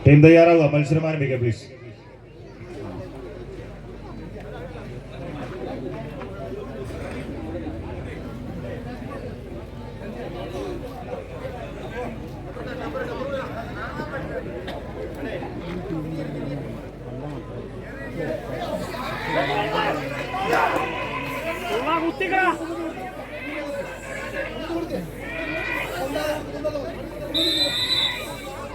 Team തയ്യാറാവുക, മത്സരം ആരംഭിക്കുക please.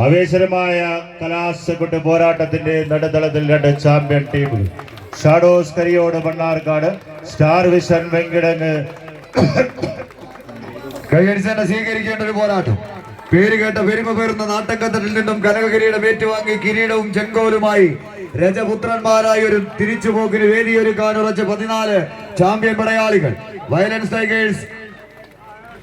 ആവേശകരമായ കലാശക്കൊട്ട് പോരാട്ടത്തിന്റെ നടുത്തളത്തിൽ രണ്ട് ചാമ്പ്യൻ ടീമുകൾ. Shadows Kariyode Mannarkkad, star vision Venkitangu. കൈയടിച്ച് സ്വീകരിക്കേണ്ട ഒരു പോരാട്ടം. പേര് കേട്ട പെരുമ പേരുന്ന നാട്ടക്കത്തട്ടിൽ നിന്നും കനകകിരീടം ഏറ്റുവാങ്ങി കിരീടവും ചെങ്കോലുമായി രജപുത്രന്മാരായ ഒരു തിരിച്ചുപോക്കിന് വേദിയൊരുക്കാനുറച്ച 14 ചാമ്പ്യൻ പടയാളികൾ. വയലൻസ് ടൈഗേഴ്സ്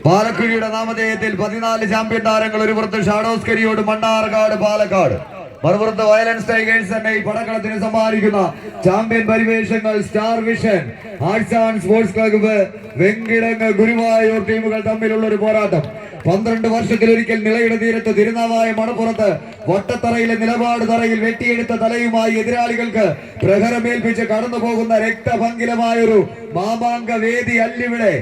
പാലക്കുഴിയുടെ നാമധേയത്തിൽ 14 ചാമ്പ്യൻ താരങ്ങൾ. ഒരു പുറത്ത് ഷാഡോസ് കരിയോട് മണ്ണാർക്കാട് പാലക്കാട്, മറുപുറത്ത് വയലൻസ് ടൈഗേഴ്സ് തന്നെ ഈ പടക്കളത്തിന് സമ്മാനിക്കുന്ന ചാമ്പ്യൻ പരിവേഷങ്ങൾ star vision arts and sports club Venkitangu Guruvayur ടീമുകൾ തമ്മിലുള്ള ഒരു പോരാട്ടം. 12 വർഷത്തിലൊരിക്കൽ നിളയുടെ തീരത്ത് തിരുനാവായ മണപ്പുറത്ത് വട്ടത്തറയിലെ നിലപാട് തറയിൽ വെട്ടിയെടുത്ത തലയുമായി എതിരാളികൾക്ക് പ്രഹരമേൽപ്പിച്ച് കടന്നു പോകുന്ന രക്തഭംഗിലമായൊരു മാമാങ്ക വേദി അല്ലിവിടെ.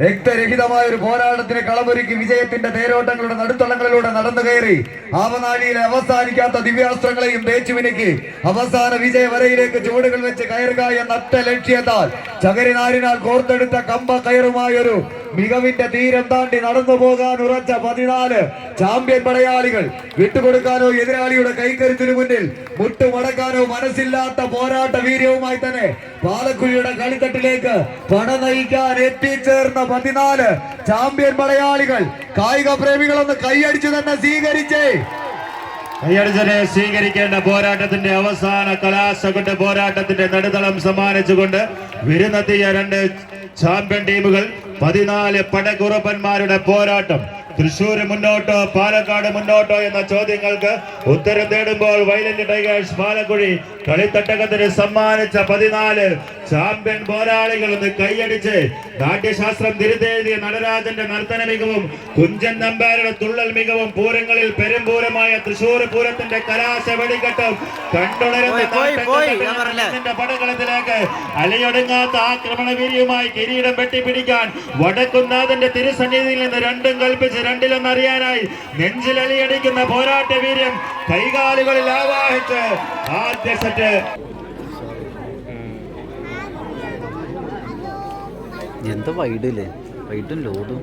രക്തരഹിതമായ ഒരു പോരാട്ടത്തിന് കളമൊരുക്കി വിജയത്തിന്റെ തേരോട്ടങ്ങളുടെ നടുത്തളങ്ങളിലൂടെ നടന്നു കയറി ആവനാഴിയിലെ അവസാനിക്കാത്ത ദിവ്യാസ്ത്രങ്ങളെയും തേച്ചുമിനുക്കി അവസാന വിജയ വരയിലേക്ക് ചുവടുകൾ വെച്ച് കയറുക എന്ന ഒറ്റ ലക്ഷ്യത്താൽ ചകരിനാരിനാൽ കോർത്തെടുത്ത കമ്പ കയറുമായൊരു മികവിന്റെ തീരം താണ്ടി നടന്നു പോകാൻ ഉറച്ച 14 ചാമ്പ്യൻ പടയാളികൾ. വിട്ടുകൊടുക്കാനോ എതിരാളിയുടെ കൈക്കരുത്തിനു മുന്നിൽ മുട്ടുമടക്കാനോ മനസ്സില്ലാത്ത പോരാട്ട വീര്യവുമായി തന്നെ പാലക്കുഴിയുടെ കളിത്തട്ടിലേക്ക് പട നയിക്കാൻ എത്തിച്ചേർന്ന 14 ചാമ്പ്യൻ പടയാളികൾ. കായിക പ്രേമികളൊന്ന് കൈയടിച്ചു തന്നെ സ്വീകരിക്കേണ്ട പോരാട്ടത്തിന്റെ അവസാന കലാശക്കൊട്ട് പോരാട്ടത്തിന്റെ നടുതളം സമ്മാനിച്ചുകൊണ്ട് വിരുന്നെത്തിയ രണ്ട് ചാമ്പ്യൻ ടീമുകൾ. 14 പടകുറപ്പന്മാരുടെ പോരാട്ടം. തൃശൂർ മുന്നോട്ടോ പാലക്കാട് മുന്നോട്ടോ എന്ന ചോദ്യങ്ങൾക്ക് ഉത്തരം തേടുമ്പോൾ വയലന്റ് ടൈഗേഴ്സ് പാലക്കുഴി കളിത്തട്ടകത്തിന് സമ്മാനിച്ച 14 ചാമ്പ്യൻ പോരാളികൾ ഒന്ന് കൈയടിച്ച് നാട്യശാസ്ത്രം തിരുത്തേതിയ നടരാജന്റെ നർത്തന മികവും കുഞ്ചൻ നമ്പാരുടെ തുള്ളൽ മികവും പൂരങ്ങളിൽ പെരുമ്പൂരമായ തൃശൂർ പൂരത്തിന്റെ കലാശ വെടിക്കെട്ടും കണ്ടുണരുന്ന പടകളത്തിലേക്ക് അലയൊടുങ്ങാത്ത ആക്രമണവീര്യവുമായി കിരീടം വെട്ടിപ്പിടിക്കാൻ വടക്കുന്നാഥന്റെ തിരുസന്നിധിയിൽ നിന്ന് രണ്ടും കൽപ്പിച്ച് രണ്ടിലൊന്നറിയാനായി നെഞ്ചിലലിയടിക്കുന്ന പോരാട്ട വീര്യം കൈകാലുകളിൽ ആവാഹിച്ച് ആദ്യ സെറ്റ്. എന്താ വൈഡില്ലേ, വൈഡും ലോഡും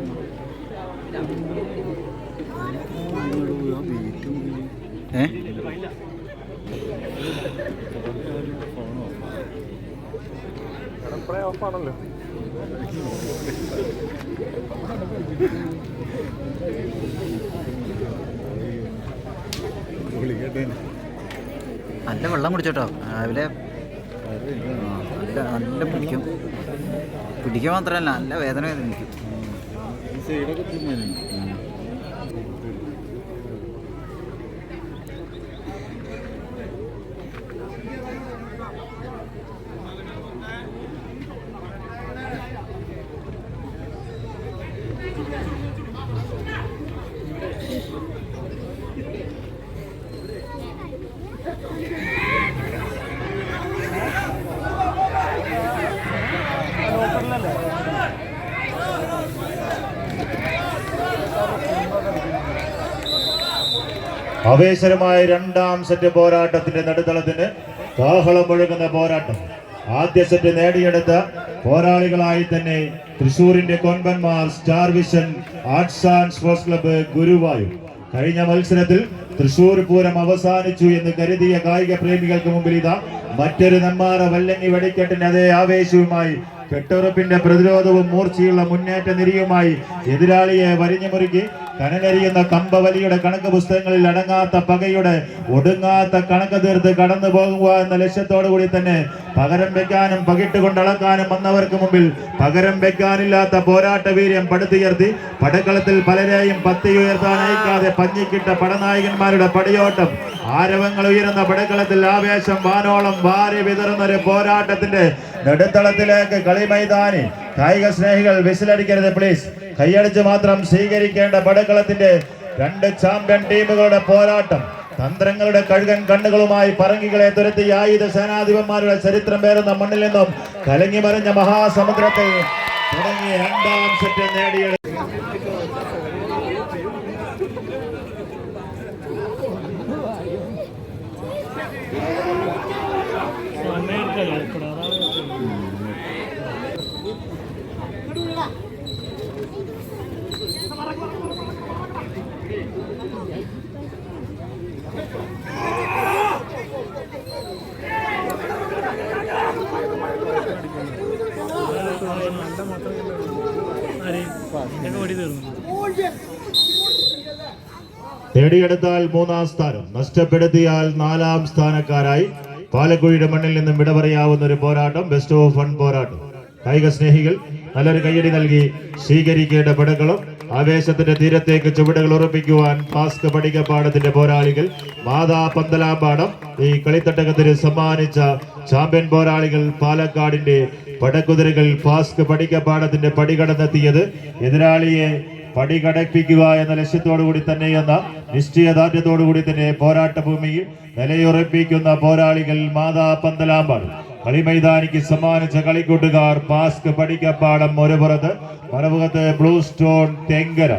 ഓഫാണല്ലോ. നല്ല വെള്ളം കുടിച്ചോട്ടോ രാവിലെ. നല്ല പിടിക്കാൻ മാത്രമല്ല നല്ല വേദന എനിക്ക്. ആവേശകരമായ രണ്ടാം സെറ്റ് പോരാട്ടത്തിന്റെ നടുത്തളത്തിന് കാഹളം ഒഴുകുന്ന പോരാട്ടം. ആദ്യ സെറ്റ് നേടിയെടുത്ത പോരാളികളായി തന്നെ തൃശൂരിന്റെ കൊമ്പന്മാർ star vision arts and sports club Guruvayur. കഴിഞ്ഞ മത്സരത്തിൽ തൃശൂർ പൂരം അവസാനിച്ചു എന്ന് കരുതിയ കായിക പ്രേമികൾക്ക് മുമ്പിൽ ഇതാ മറ്റൊരു നെമ്മാറ വല്ലങ്ങി വെടിക്കെട്ടിന്റെ അതേ ആവേശവുമായി കെട്ടുറപ്പിന്റെ പ്രതിരോധവും മൂർച്ചയുള്ള മുന്നേറ്റ നിരയുമായി എതിരാളിയെ വരിഞ്ഞു മുറുക്കി കനലരിയുന്ന കമ്പവലിയുടെ കണക്ക് പുസ്തകങ്ങളിൽ അടങ്ങാത്ത പകയുടെ ഒടുങ്ങാത്ത കണക്ക് തീർത്ത് കടന്നു പോകുക എന്ന ലക്ഷ്യത്തോടു കൂടി തന്നെ പകരം വെക്കാനും പകിട്ടുകൊണ്ടളക്കാനും വന്നവർക്ക് മുമ്പിൽ പകരം വെക്കാനില്ലാത്ത പോരാട്ട വീര്യം പടുത്തുയർത്തി പടക്കളത്തിൽ പലരെയും പത്തിയുയർത്താൻ അയക്കാതെ പഞ്ഞിക്കിട്ട പടനായകന്മാരുടെ പടയോട്ടം. ആരവങ്ങൾ ഉയരുന്ന പടക്കളത്തിൽ ആവേശം വാനോളം വാരി വിതറുന്ന ഒരു പോരാട്ടത്തിന്റെ നടുത്തളത്തിലേക്ക് കളിമൈതാനി കായിക സ്നേഹികൾ വിസിലടിക്കരുത് പ്ലീസ്. കൈയടിച്ച് മാത്രം സ്വീകരിക്കേണ്ട പടക്കളത്തിന്റെ രണ്ട് ചാമ്പ്യൻ ടീമുകളുടെ പോരാട്ടം. തന്ത്രങ്ങളുടെ കഴുകൻ കണ്ണുകളുമായി പറങ്കികളെ തുരത്തി ആയുധ സേനാധിപന്മാരുടെ ചരിത്രം പേറുന്ന മണ്ണിൽ നിന്നും കലങ്ങി മറിഞ്ഞ മഹാസമുദ്രത്തെ തുടങ്ങി രണ്ടാം സെറ്റ് നേടിയെടുത്തു. നേടിയെടുത്താൽ 3-ാം സ്ഥാനം, നഷ്ടപ്പെടുത്തിയാൽ 4-ാം സ്ഥാനക്കാരായി പാലക്കുഴിയുടെ മണ്ണിൽ നിന്നും വിട പറയാവുന്ന ഒരു പോരാട്ടം, ബെസ്റ്റ് ഓഫ് ഫൺ പോരാട്ടം. കായിക സ്നേഹികൾ നല്ലൊരു കയ്യടി നൽകി സ്വീകരിക്കേണ്ട പടകളും ആവേശത്തിന്റെ തീരത്തേക്ക് ചുവടുകൾ ഉറപ്പിക്കുവാൻ പാസ്ക് പടികപ്പാടത്തിന്റെ പോരാളികൾ മാതാ പന്തലാമ്പാടം ഈ കളിത്തട്ടകത്തിന് സമ്മാനിച്ച ചാമ്പ്യൻ പോരാളികൾ പാലക്കാടിന്റെ പടക്കുതിരകൾ പാസ്ക് പടികപ്പാടത്തിന്റെ പടികടന്നെത്തിയത് എതിരാളിയെ പടികടപ്പിക്കുക എന്ന ലക്ഷ്യത്തോടുകൂടി തന്നെ എന്ന നിശ്ചയദാർഢ്യത്തോടുകൂടി തന്നെ പോരാട്ട ഭൂമിയിൽ നിലയുറപ്പിക്കുന്ന പോരാളികൾ മാതാ പന്തലാമ്പാടം. കളിമൈതാനിക്ക് സമ്മാനിച്ച കളിക്കൂട്ടുകാർ പാസ്ക് പടിക്കപ്പാടം ഒരു പുറത്ത്, മറുമുഖത്ത് ബ്ലൂ സ്റ്റോൺ തെങ്കര.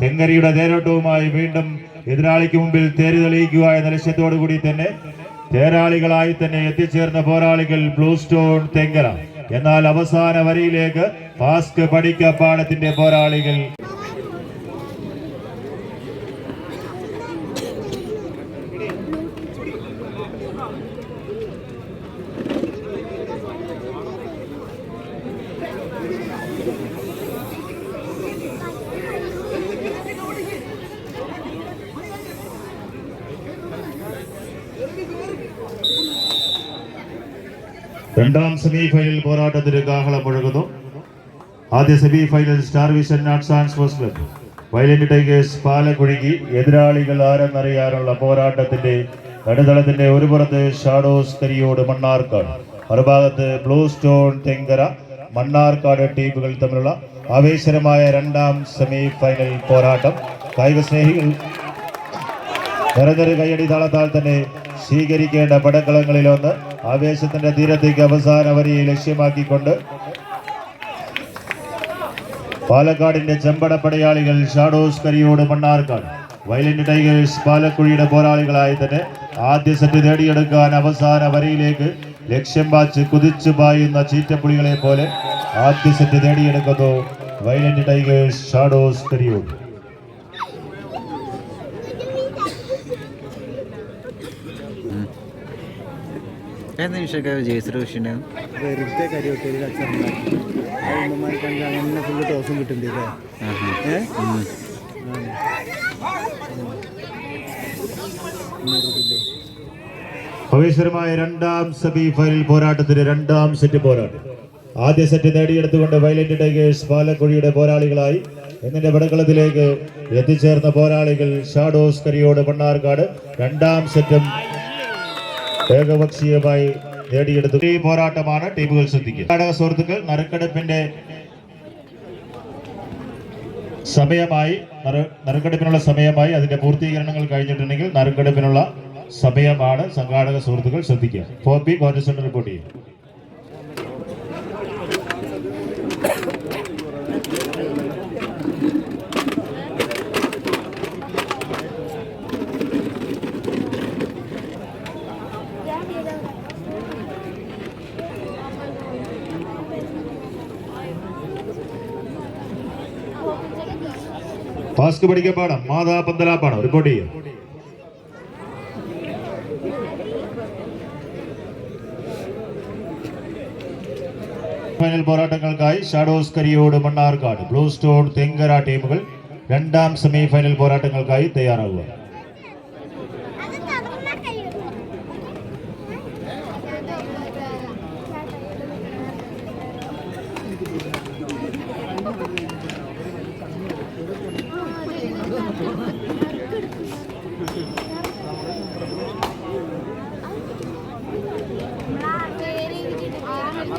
തെങ്കരിയുടെ തേരോട്ടവുമായി വീണ്ടും എതിരാളിക്ക് മുമ്പിൽ തേര് തെളിയിക്കുക എന്ന ലക്ഷ്യത്തോടു കൂടി തന്നെ തേരാളികളായി തന്നെ എത്തിച്ചേർന്ന പോരാളികൾ ബ്ലൂ സ്റ്റോൺ തെങ്കര. എന്നാൽ അവസാന വരിയിലേക്ക് പാസ്ക് പടിക്കപ്പാടത്തിന്റെ പോരാളികൾ. രണ്ടാം സെമി ഫൈനൽ പോരാട്ടത്തിന് കാഹളം മുഴങ്ങുന്നു. ആദ്യ semi final star vision arts and sports club violent tigers പാലക്കുഴിക്ക് എതിരാളികൾ ആരെന്നറിയാനുള്ള പോരാട്ടത്തിന്റെ നടുതളത്തിന്റെ ഒരു പുറത്ത് ഷാഡോസ് കരിയോട് മണ്ണാർക്കാട്, മറുഭാഗത്ത് ബ്ലൂ സ്റ്റോൺ തെങ്കര മണ്ണാർക്കാട് ടീമുകൾ തമ്മിലുള്ള ആവേശകരമായ രണ്ടാം സെമി ഫൈനൽ പോരാട്ടം. കായിക സ്നേഹികൾ നിറഞ്ഞൊരു കയ്യടി താളത്താൽ തന്നെ സ്വീകരിക്കേണ്ട പടക്കളങ്ങളിലൊന്ന്. ആവേശത്തിന്റെ തീരത്തേക്ക് അവസാന വരിയെ ലക്ഷ്യമാക്കിക്കൊണ്ട് പാലക്കാടിന്റെ ചെമ്പട പടയാളികൾ shadows Kariyode Mannarkkad violent tigers പാലക്കുഴിയുടെ പോരാളികളായി തന്നെ ആദ്യ സെറ്റ് നേടിയെടുക്കാൻ അവസാന വരിയിലേക്ക് ലക്ഷ്യം വാച്ച് കുതിച്ചു പായുന്ന ചീറ്റപ്പുളികളെ പോലെ ആദ്യ സെറ്റ് നേടിയെടുക്കുന്നു വയലന്റ് ടൈഗേഴ്സ് ഷാഡോസ് കരിയോട്. വെറുതെ കരിയൊക്കെ അങ്ങനെ ഫുള്ള് ടോസും കിട്ടുന്നില്ലേ? ആവേശകരമായ രണ്ടാം സെമി ഫൈനൽ പോരാട്ടത്തിന് രണ്ടാം സെറ്റ് പോരാട്ടം. ആദ്യ സെറ്റ് നേടിയെടുത്തുകൊണ്ട് വയലന്റ് ടൈഗേഴ്സ് പാലക്കുഴിയുടെ പോരാളികളായി എന്നിന്റെ പടക്കളത്തിലേക്ക് എത്തിച്ചേർന്ന പോരാളികൾ ഷാഡോസ് കരിയോട് മണ്ണാർക്കാട്. രണ്ടാം സെറ്റും ഏകപക്ഷീയമായി നേടിയെടുത്തു. ഈ പോരാട്ടമാണ് ടീമുകൾ ശ്രദ്ധിക്കുക. കർണാടക സുഹൃത്തുക്കൾ, നറുക്കെടുപ്പിന്റെ നറുക്കെടുപ്പിനുള്ള സമയമായി അതിന്റെ പൂർത്തീകരണങ്ങൾ കഴിഞ്ഞിട്ടുണ്ടെങ്കിൽ നറുക്കെടുപ്പിനുള്ള സമയമാണ്. സംഘാടക സുഹൃത്തുക്കൾ ശ്രദ്ധിക്കുക. 4B കോൺഗ്രസ് റിപ്പോർട്ട് ചെയ്യും. പാസ്ക് പടിക്കപ്പാടം മാതാ പന്തലാപ്പാടം റിപ്പോർട്ട് ചെയ്യും. Final പോരാട്ടങ്ങൾക്കായി shadows Kariyode Mannarkkad, blue stone Thenkara ടീമുകൾ രണ്ടാം സെമി ഫൈനൽ പോരാട്ടങ്ങൾക്കായി തയ്യാറാവുക.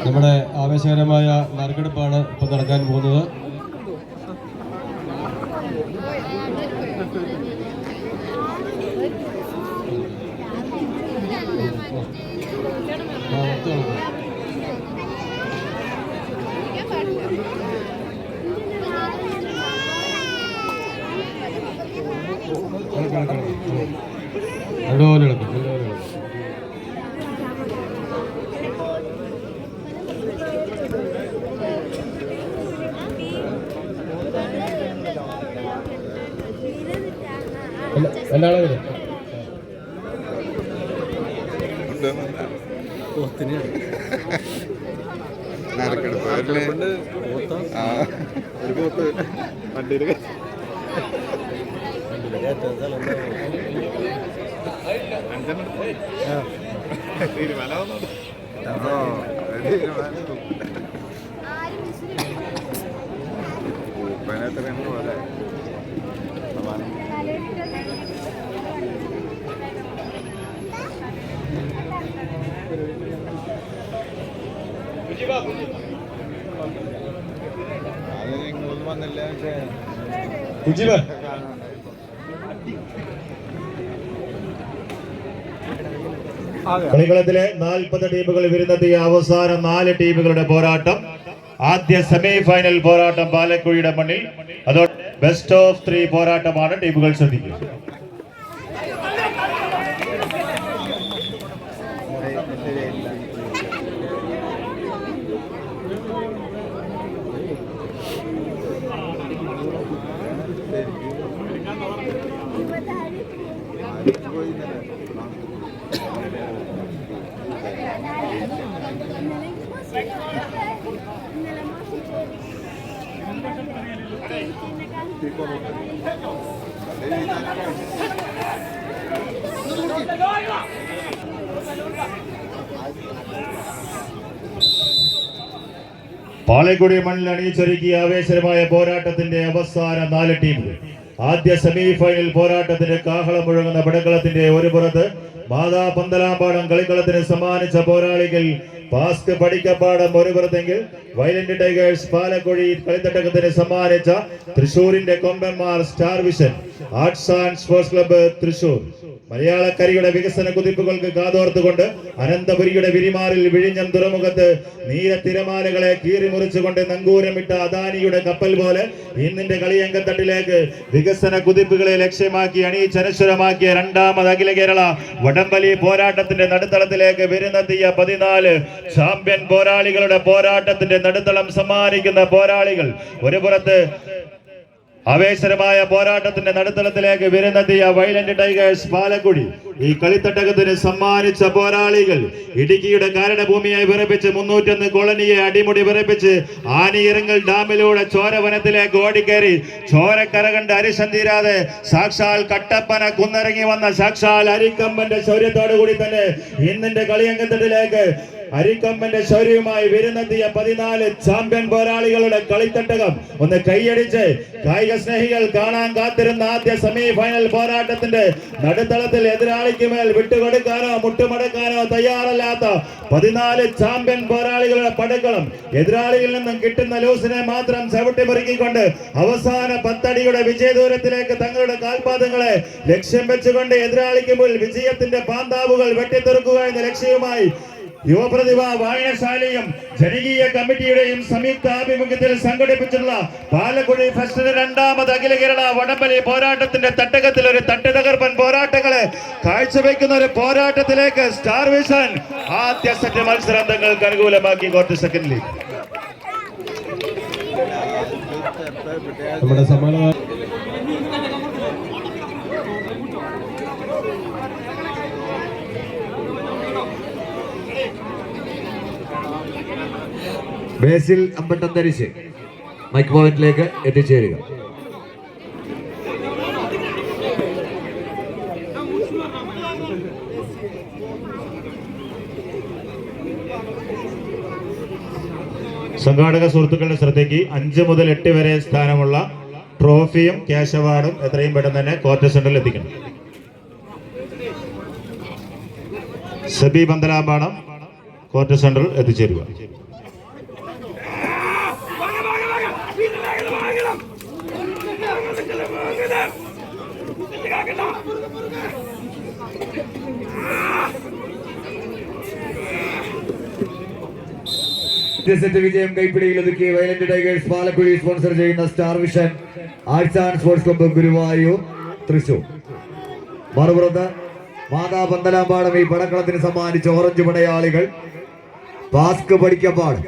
നമ്മുടെ ആവേശകരമായ നറുക്കെടുപ്പാണ് ഇപ്പോൾ നടക്കാൻ പോകുന്നത്. എടുത്തു നോക്കാം. നല്ലപോലെ എടുക്കും, നല്ലപോലെ എടുക്കും. രണ്ടാളെ വരും. ഒരു പോത്ത് വണ്ടിയിൽ തീരുമാനം പോലെ വന്നില്ല. കളിക്കളത്തിലെ 40 ടീമുകൾ വരുന്നെത്തിയ അവസാന 4 ടീമുകളുടെ പോരാട്ടം. ആദ്യ സെമി ഫൈനൽ പോരാട്ടം പാലക്കുഴിയുടെ മണ്ണിൽ. അതോടെ ബെസ്റ്റ് ഓഫ് 3 പോരാട്ടമാണ്. ടീമുകൾ ശ്രദ്ധിക്കുക. പാലക്കുടി മണ്ണിൽ അണിയിച്ചൊരുക്കിയ ആവേശകരമായ പോരാട്ടത്തിന്റെ അവസാന 4 ടീമുകൾ. ആദ്യ സെമി ഫൈനൽ പോരാട്ടത്തിന്റെ കാഹളം മുഴങ്ങുന്ന പടക്കളത്തിന്റെ ഒരു പുറത്ത് മാതാ പന്തലാമ്പാടം കളിക്കളത്തിന് സമ്മാനിച്ച പോരാളികൾ പാസ്ക് പടിക്കപ്പാടം ഒരു പുറത്തെങ്കിൽ വയലന്റ് ടൈഗേഴ്സ് പാലക്കുഴി കളിത്തട്ടകത്തിന് സമ്മാനിച്ച തൃശൂരിന്റെ കൊമ്പന്മാർ star vision arts and sports club Thrissur. മലയാളക്കരയുടെ വികസന കുതിപ്പുകൾക്ക് കാതോർത്തുകൊണ്ട് അനന്തപുരിയുടെ വിരിമാറിൽ വിഴിഞ്ഞം തുറമുഖത്ത് നീല തിരമാലകളെ കീറിമുറിച്ചുകൊണ്ട് നങ്കൂരമിട്ട അദാനിയുടെ കപ്പൽ പോലെ ഇന്നിന്റെ കളിയങ്കത്തട്ടിലേക്ക് വികസന കുതിപ്പുകളെ ലക്ഷ്യമാക്കി അണിയിച്ചനശ്വരമാക്കിയ 2ാമത് അഖില കേരള വടംവലി പോരാട്ടത്തിന്റെ നടുത്തളത്തിലേക്ക് വരുന്നെത്തിയ 14 ചാമ്പ്യൻ പോരാളികളുടെ പോരാട്ടത്തിന്റെ നടുത്തളം സമ്മാനിക്കുന്ന പോരാളികൾ. ഒരു പുറത്ത് ആവേശകരമായ പോരാട്ടത്തിന്റെ നടുത്തളത്തിലേക്ക് വരുന്നെത്തിയ വയലന്റ് ടൈഗേഴ്സ് പാലക്കുടി. ഈ കളിത്തട്ടകത്തിന് സമ്മാനിച്ച പോരാളികൾ ഇടുക്കിയുടെ കാരണഭൂമിയായി വിറപ്പിച്ച് 301 കോളനിയെ അടിമുടി വിറപ്പിച്ച് ആനിയിറങ്ങൽ ഡാമിലൂടെ ചോരവനത്തിലേക്ക് ഓടിക്കേറി ചോരക്കര കണ്ട് അരിശം തീരാതെ സാക്ഷാൽ കട്ടപ്പന കുന്നിറങ്ങി വന്ന സാക്ഷാൽ അരിക്കമ്പന്റെ ശൗര്യത്തോടു കൂടി തന്നെ ഇന്നിന്റെ കളിയങ്കത്തട്ടിലേക്ക് അരിക്കമ്പന്റെ ശൗര്യവുമായി വരുന്നെത്തിയ 14 ചാമ്പ്യൻ പോരാളികളുടെ കളിത്തട്ടകം ഒന്ന് കൈയടിച്ച് കായിക സ്നേഹികൾ കാണാൻ കാത്തിരുന്ന ആദ്യ സെമി ഫൈനൽ പോരാട്ടത്തിന്റെ നടുത്തളത്തിൽ എതിരാളിക്ക് മേൽ വിട്ടുകൊടുക്കാനോ മുട്ടുമടക്കാനോ തയ്യാറല്ലാത്ത 14 ചാമ്പ്യൻ പോരാളികളുടെ പടക്കളം. എതിരാളിയിൽ നിന്നും കിട്ടുന്ന ലൂസിനെ മാത്രം ചവിട്ടിമുറുക്കിക്കൊണ്ട് അവസാന 10 അടിയുടെ വിജയദൂരത്തിലേക്ക് തങ്ങളുടെ കാൽപാദങ്ങളെ ലക്ഷ്യം വെച്ചുകൊണ്ട് എതിരാളിക്ക് മുന്നിൽ വിജയത്തിന്റെ പാന്താവുകൾ വെട്ടിത്തെറുക്കുക എന്ന ലക്ഷ്യവുമായി യുവപ്രതിഭ വായനശാലയും ജനകീയ കമ്മിറ്റിയുടെയും സംയുക്ത ആഭിമുഖ്യത്തിൽ സംഘടിപ്പിച്ചിട്ടുള്ള പാലക്കുടി ഫെസ്റ്റിന്റെ 2ാമത് അഖില കേരള വടംവലി പോരാട്ടത്തിന്റെ തട്ടകത്തിൽ ഒരു തട്ടുതകർപ്പൻ പോരാട്ടങ്ങളെ കാഴ്ചവെക്കുന്ന ഒരു പോരാട്ടത്തിലേക്ക് സ്റ്റാർ വിഷൻ ആദ്യ സെറ്റ് മത്സരാന്തങ്ങൾക്ക് അനുകൂലമാക്കി ക്വാർട്ടർ സെക്കൻഡ് ലീഗ്. നമ്മുടെ സമ്മാന ബേസിൽ അമ്പട്ടന്തരിശ് മൈക്ക് പോയിന്റിലേക്ക് എത്തിച്ചേരുക. സംഘാടക സുഹൃത്തുക്കളുടെ ശ്രദ്ധയ്ക്ക് 5 മുതൽ 8 വരെ സ്ഥാനമുള്ള ട്രോഫിയും ക്യാഷ് അവാർഡും എത്രയും പെട്ടെന്ന് തന്നെ ക്വാർട്ടർ സെന്ററിൽ എത്തിക്കണം. സബി പന്തലാമ്പാടം ക്വാർട്ടർ സെന്ററിൽ എത്തിച്ചേരുക. ആദ്യ സെറ്റ് വിജയം കൈപ്പിടിയിൽ ഒതുക്കി വയലന്റ് ടൈഗേഴ്സ് പാലക്കുഴി സ്പോൺസർ ചെയ്യുന്ന star vision arts and sports club Guruvayur Thrissur. മറുപുറത്ത് മാതാ പന്തലാമ്പാടം ഈ പടക്കളത്തിന് സമ്മാനിച്ച ഓറഞ്ച് പടയാളികൾ പാസ്ക് പഠിക്കപ്പാട്.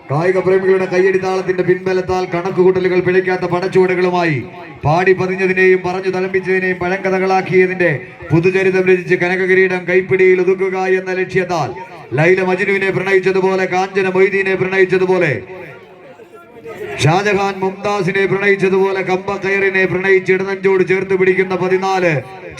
കായിക പ്രേമികളുടെ കയ്യടി താളത്തിന്റെ പിൻബലത്താൽ കണക്കുകൂട്ടലുകൾ പിഴയ്ക്കാത്ത പടച്ചുവടുകളുമായി പാടി പതിഞ്ഞതിനെയും പറഞ്ഞു തലമ്പിച്ചതിനെയും പഴങ്കഥകളാക്കിയതിന്റെ പുതുചരിതം രചിച്ച് കനകകിരീടം കൈപ്പിടിയിൽ ഒതുക്കുക എന്ന ലക്ഷ്യത്താൽ ലൈല മജ്നുവിനെ പ്രണയിച്ചതുപോലെ, കാഞ്ചന മൊയ്തീനെ പ്രണയിച്ചതുപോലെ, ഷാജഹാൻ മുംതാസിനെ പ്രണയിച്ചതുപോലെ, കമ്പ കയറിനെ പ്രണയിച്ച് ഇടനഞ്ചോട് ചേർത്ത് പിടിക്കുന്ന 14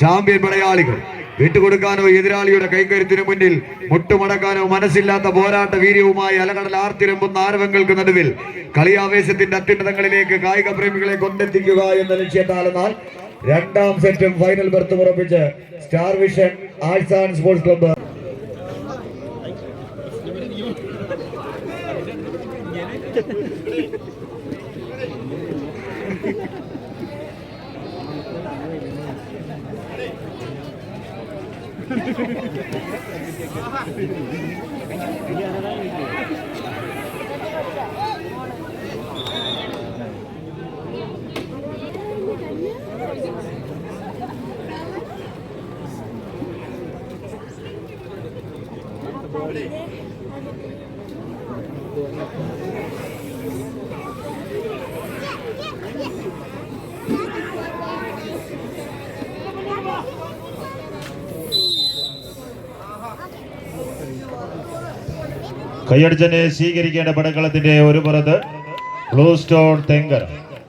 ചാമ്പ്യൻ പടയാളികൾ. വിട്ടുകൊടുക്കാനോ എതിരാളിയുടെ കൈക്കരുത്തിനു മുന്നിൽ മുട്ടുമടക്കാനോ മനസ്സില്ലാത്ത പോരാട്ട വീര്യവുമായി അലകടൽ ആർത്തിരമ്പുന്ന ആരവങ്ങൾക്ക് നടുവിൽ കളിയാവേശത്തിന്റെ അത്യുന്നതങ്ങളിലേക്ക് കായിക പ്രേമികളെ കൊണ്ടെത്തിക്കുക എന്ന ലക്ഷ്യത്താലെന്നാൽ രണ്ടാം സെറ്റും ഫൈനൽ ബർത്ത് ഉറപ്പിച്ച് star vision arts and sports club കയ്യടിച്ചനെ സ്വീകരിക്കേണ്ട പടക്കളത്തിന്റെ ഒരു പുറത്ത് ബ്ലൂ സ്റ്റോൺ തെങ്കര,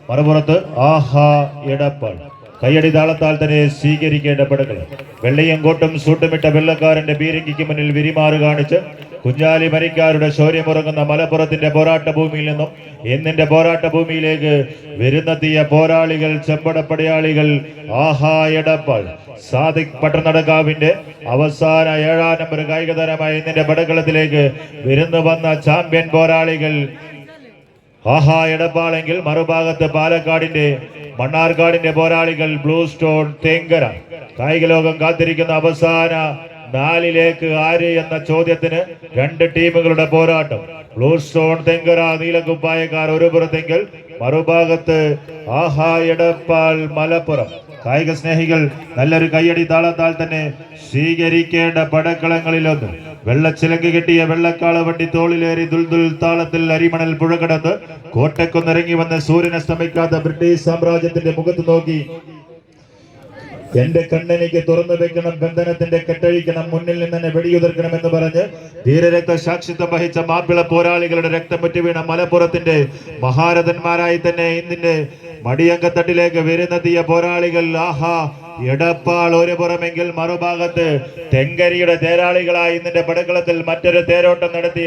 മറുപുറത്ത് ആഹാ എടപ്പാൾ. കയ്യടി താളത്താൽ തന്നെ സ്വീകരിക്കേണ്ട പടക്കളം. വെള്ളയും കോട്ടും സൂട്ടുമിട്ട വെള്ളക്കാരന്റെ ബീരങ്കിക്ക് മുന്നിൽ വിരിമാറ് കാണിച്ച് കുഞ്ഞാലി മരിക്കാരുടെ ശൗര്യമുറങ്ങുന്ന മലപ്പുറത്തിന്റെ പോരാട്ട ഭൂമിയിൽ നിന്നും ഇന്നിന്റെ പോരാട്ട ഭൂമിയിലേക്ക് വരുന്നെത്തിയ പോരാളികൾ, ചെമ്പടപ്പടയാളികൾ ആഹാ എടപ്പാൾ. സാദിഖ് പട്ടണക്കാവിന്റെ അവസാന 7ാം നമ്പർ കായിക താരമായി ഇന്നിന്റെ പടക്കളത്തിലേക്ക് വിരുന്നു വന്ന ചാമ്പ്യൻ പോരാളികൾ ആഹാ എടപ്പാളെങ്കിൽ മറുഭാഗത്ത് പാലക്കാടിന്റെ മണ്ണാർക്കാടിന്റെ പോരാളികൾ ബ്ലൂ സ്റ്റോൺ തെങ്കര. കായിക ലോകം കാത്തിരിക്കുന്ന അവസാന 4ലേക്ക് ആര് എന്ന ചോദ്യത്തിന് 2 ടീമുകളുടെ പോരാട്ടം. ബ്ലൂ സ്റ്റോൺ തെങ്കര നീലക്കുപ്പായക്കാർ ഒരു പുറത്തെങ്കിൽ മറുഭാഗത്ത് ആഹാ എടപ്പാൾ മലപ്പുറം. കായിക സ്നേഹികൾ നല്ലൊരു കയ്യടി താളത്താൽ തന്നെ സ്വീകരിക്കേണ്ട പടക്കളങ്ങളിലൊന്ന്. വെള്ളച്ചിലങ്ക് കെട്ടിയ വെള്ളക്കാള വണ്ടി തോളിലേറി ദുൽദുൽ താളത്തിൽ അരിമണൽ പുഴ കടന്ന് കോട്ടക്കൊന്നിറങ്ങി വന്ന് സൂര്യനസ്തമിക്കാത്ത ബ്രിട്ടീഷ് സാമ്രാജ്യത്തിന്റെ മുഖത്ത് നോക്കി എന്റെ കണ്ണെനിക്ക് തുറന്നു വെക്കണം, ബന്ധനത്തിന്റെ കെട്ടഴിക്കണം, മുന്നിൽ നിന്ന് തന്നെ വെടിയുതിർക്കണമെന്ന് പറഞ്ഞ് ധീരരക്ത സാക്ഷിത്വം വഹിച്ച മാപ്പിള പോരാളികളുടെ രക്തമുറ്റി വീണ മലപ്പുറത്തിന്റെ മഹാരഥന്മാരായി തന്നെ ഇന്നിന്റെ മടിയങ്കത്തട്ടിലേക്ക് വരുന്നെത്തിയ പോരാളികൾ ആഹാ എടപ്പാൾ ഒരു പുറമെങ്കിൽ മറുഭാഗത്ത് തെങ്കരിയുടെ തേരാളികളായി ഇന്നിന്റെ പടക്കളത്തിൽ മറ്റൊരു തേരോട്ടം നടത്തി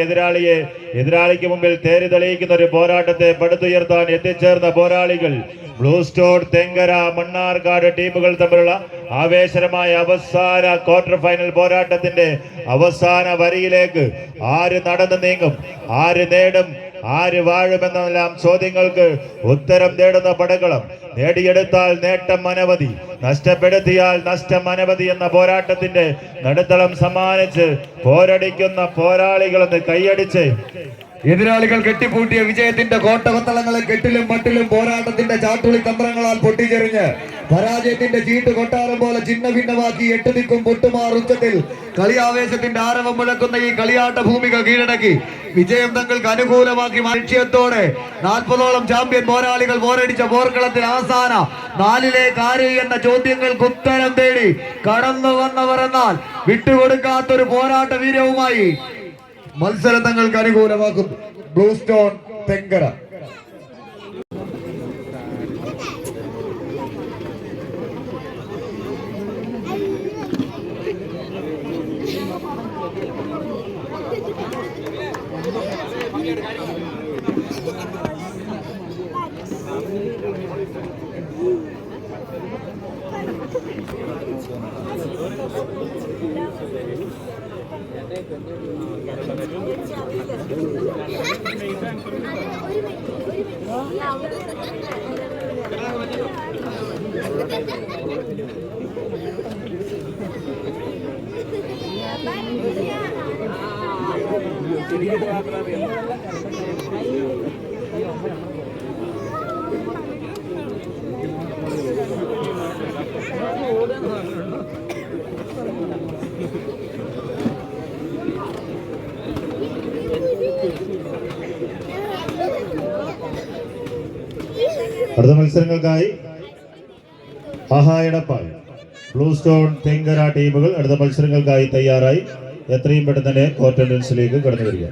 എതിരാളിക്ക് മുമ്പിൽ തേര് തെളിയിക്കുന്ന ഒരു പോരാട്ടത്തെ പടുത്തുയർത്താൻ എത്തിച്ചേർന്ന പോരാളികൾ ബ്ലൂ സ്റ്റോൺ തെങ്കര മണ്ണാർക്കാട് ടീമുകൾ തമ്മിലുള്ള ആവേശകരമായ അവസാന ക്വാർട്ടർ ഫൈനൽ പോരാട്ടത്തിന്റെ അവസാന വരിയിലേക്ക് ആര് നടന്നു നീങ്ങും, ആര് നേടും, ആര് വാഴുമെന്നെല്ലാം ചോദ്യങ്ങൾക്ക് ഉത്തരം നേടുന്ന പടക്കളം. നേടിയെടുത്താൽ നേട്ടം അനവധി, നഷ്ടപ്പെടുത്തിയാൽ നഷ്ടം അനവധി എന്ന പോരാട്ടത്തിന്റെ നടുത്തളം സമ്മാനിച്ച് പോരടിക്കുന്ന പോരാളികളെന്ന് കൈയടിച്ച് എതിരാളികൾ കെട്ടിപ്പൂട്ടിയ വിജയത്തിന്റെ കോട്ടകൊത്തളങ്ങളെ കെട്ടിലും മട്ടിലും പോരാട്ടത്തിന്റെ ചാട്ടുളി തന്ത്രങ്ങളാൽ പൊട്ടിച്ചെറിഞ്ഞ് പരാജയത്തിന്റെ ചീട്ട് കൊട്ടാരം പോലെ ചിഹ്ന ഭിന്നമാക്കി 8 ദിക്കും പൊട്ടുമാർ ഉച്ചത്തിൽ കളിയാവേശത്തിന്റെ ആരവം മുഴക്കുന്ന ഈ കളിയാട്ട ഭൂമിക കീഴടക്കി വിജയം തങ്ങൾക്ക് അനുകൂലമാക്കി ലക്ഷ്യത്തോടെ 40ഓളം ചാമ്പ്യൻ പോരാളികൾ പോരടിച്ച പോർക്കളത്തിൽ അവസാന 4ലേക്ക് ആര് എന്ന ചോദ്യങ്ങൾക്ക് ഉത്തരം തേടി കടന്നു വന്നവർ എന്നാൽ വിട്ടുകൊടുക്കാത്തൊരു പോരാട്ട വീര്യവുമായി മത്സരം തങ്ങൾക്ക് അനുകൂലമാക്കുന്നു ബ്ലൂ സ്റ്റോൺ തെങ്കര. അടുത്ത മത്സരങ്ങൾക്കായി എടപ്പാൾ, ബ്ലൂ സ്റ്റോൺ, തെങ്കര ടീമുകൾ അടുത്ത മത്സരങ്ങൾക്കായി തയ്യാറായി എത്രയും പെട്ടെന്ന് തന്നെ കോർട്ട് എൻട്രൻസിലേക്ക് കടന്നു വരിക.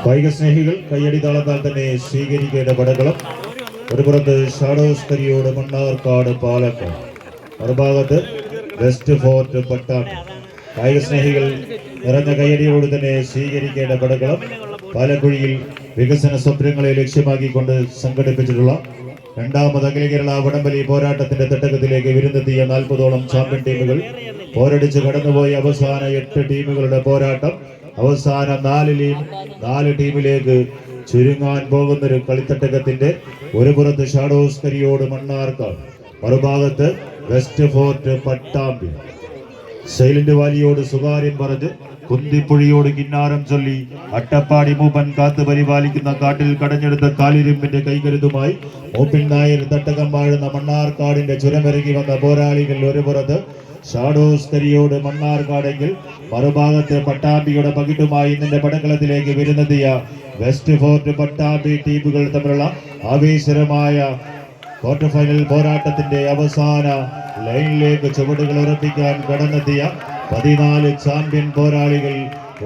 കായിക സ്നേഹികൾ കയ്യടി താളത്താൽ തന്നെ സ്വീകരിക്കേണ്ട പടകളം. ഒരു പുറത്ത് ഷാഡോസ് കരിയോട് മണ്ണാർക്കാട് പാലക്കാട്, മറുഭാഗത്ത് വെസ്റ്റ് ഫോർട്ട് പട്ടാമ്പി. കായിക സ്നേഹികൾ നിറഞ്ഞ കയ്യടിയോട് തന്നെ സ്വീകരിക്കേണ്ട പടകളം പാലക്കുഴിയിൽ വികസന സ്വപ്നങ്ങളെ ലക്ഷ്യമാക്കിക്കൊണ്ട് സംഘടിപ്പിച്ചിട്ടുള്ള രണ്ടാമത് അഖില കേരള വടംവലി പോരാട്ടത്തിന്റെ തട്ടകത്തിലേക്ക് വിരുന്നെത്തിയ 40ഓളം ചാമ്പ്യൻ ടീമുകൾ പോരടിച്ച് കടന്നുപോയ അവസാന 8 ടീമുകളുടെ പോരാട്ടം അവസാന 4 ടീമിലേക്ക് ചുരുങ്ങാൻ പോകുന്നൊരു കളിത്തട്ടകത്തിന്റെ ഒരു പുറത്ത് ഷാഡോസ് കരിയോട് മണ്ണാർക്കാട്, മറുഭാഗത്ത് വെസ്റ്റ് ഫോർട്ട് പട്ടാമ്പി. സൈലന്റ് വാലിയോട് സുകാര്യം പറഞ്ഞ് കുന്തിപ്പുഴിയോട് കിന്നാരം ചൊല്ലി അട്ടപ്പാടി മൂപ്പൻ കാത്തു പരിപാലിക്കുന്ന കാട്ടിൽ കടഞ്ഞെടുത്ത കാലിരുമ്പിന്റെ കൈകരുതുമായി മൂപ്പിൻ നായർ തട്ടകം വാഴുന്ന മണ്ണാർക്കാടിന്റെ ചുരമിറങ്ങി വന്ന പോരാളികൾ ഒരു പുറത്ത് ഷാഡോസ് കരിയോട് മണ്ണാർക്കാടെങ്കിൽ മറുഭാഗത്ത് പട്ടാമ്പിയുടെ പകിട്ടുമായി ഇന്നിന്റെ പടക്കളത്തിലേക്ക് വിരുന്നെത്തിയ വെസ്റ്റ് ഫോർട്ട് പട്ടാമ്പി ടീമുകൾ തമ്മിലുള്ള ആവേശകരമായ ക്വാർട്ടർ ഫൈനൽ പോരാട്ടത്തിന്റെ അവസാന ലൈനിലേക്ക് ചുവടുകൾ ഉറപ്പിക്കാൻ കടന്നെത്തിയ 14 ചാമ്പ്യൻ പോരാളികൾ.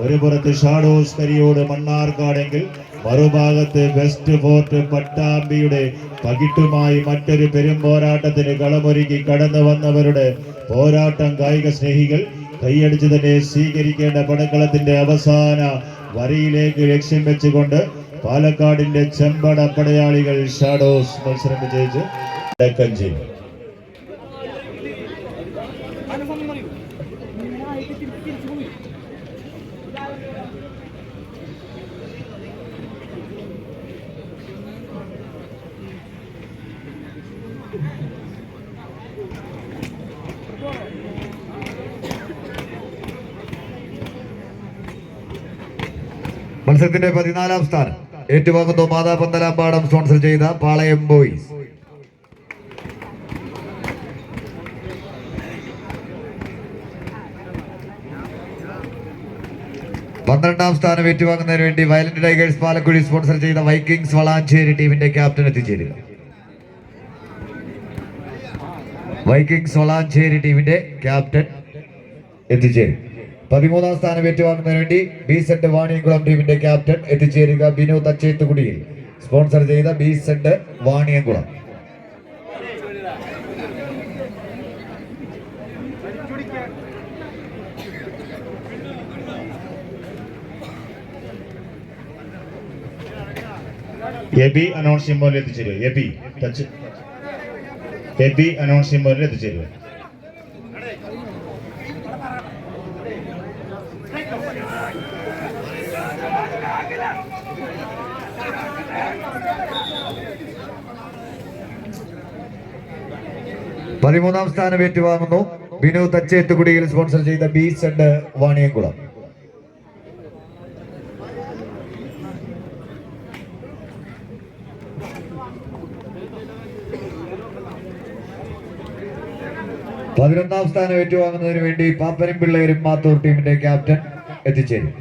ഒരു പുറത്ത് ഷാഡോസ് കരിയോട് മണ്ണാർക്കാടെങ്കിൽ മറുഭാഗത്ത് വെസ്റ്റ് ഫോർട്ട് പട്ടാമ്പിയുടെ പകിട്ടുമായി മറ്റൊരു പെരുമ്പോരാട്ടത്തിന് കളമൊരുക്കി കടന്നു വന്നവരുടെ പോരാട്ടം. കായിക സ്നേഹികൾ കൈയടിച്ച് തന്നെ സ്വീകരിക്കേണ്ട പടക്കളത്തിന്റെ അവസാന വരിയിലേക്ക് ലക്ഷ്യം വെച്ചുകൊണ്ട് പാലക്കാടിന്റെ ചെമ്പട പടയാളികൾ ഷാഡോസ് മത്സരം വിജയിച്ച് ഡക്കൻ ചെയ്തു. മത്സരത്തിന്റെ 14ാം സ്ഥാനം ഏറ്റുവാങ്ങുന്നു മാതാപന്തലാമ്പാടം സ്പോൺസർ ചെയ്ത പാളയം ബോയ്സ്. പന്ത്രണ്ടാം സ്ഥാനം ഏറ്റുവാങ്ങുന്നതിന് വേണ്ടി വയലന്റ് ടൈഗേഴ്സ് പാലക്കുഴി സ്പോൺസർ ചെയ്ത വൈക്കിങ്സ് വളാഞ്ചേരി ടീമിന്റെ ക്യാപ്റ്റൻ എത്തിച്ചേരുക. വൈക്കിങ്സ് വളാഞ്ചേരി ടീമിന്റെ ക്യാപ്റ്റൻ എത്തിച്ചേരും. 13ാം സ്ഥാനം ഏറ്റുവാങ്ങുന്നതിന് വേണ്ടി ബീസെഡ് വാണിയംകുളം ടീമിന്റെ ക്യാപ്റ്റൻ എത്തിച്ചേരുക. ബിനു തച്ചേത്തുകുടിയിൽ സ്പോൺസർ ചെയ്ത ബീസെഡ് വാണിയംകുളം. എബി അനൗൺസ് ചെയ്യുമ്പോൾ എത്തിച്ചേരുക. എബി അനൗൺസ് ചെയ്യുമ്പോൾ എത്തിച്ചേരുക. പതിമൂന്നാം സ്ഥാനം ഏറ്റുവാങ്ങുന്നു ബിനു തച്ചേത്തുകുടിയിൽ സ്പോൺസർ ചെയ്ത ബീസെഡ് വാണിയംകുളം. പതിനൊന്നാം സ്ഥാനം ഏറ്റുവാങ്ങുന്നതിന് വേണ്ടി പാപ്പനംപിള്ളേരും മാത്തൂർ ടീമിന്റെ ക്യാപ്റ്റൻ എത്തിച്ചേരും.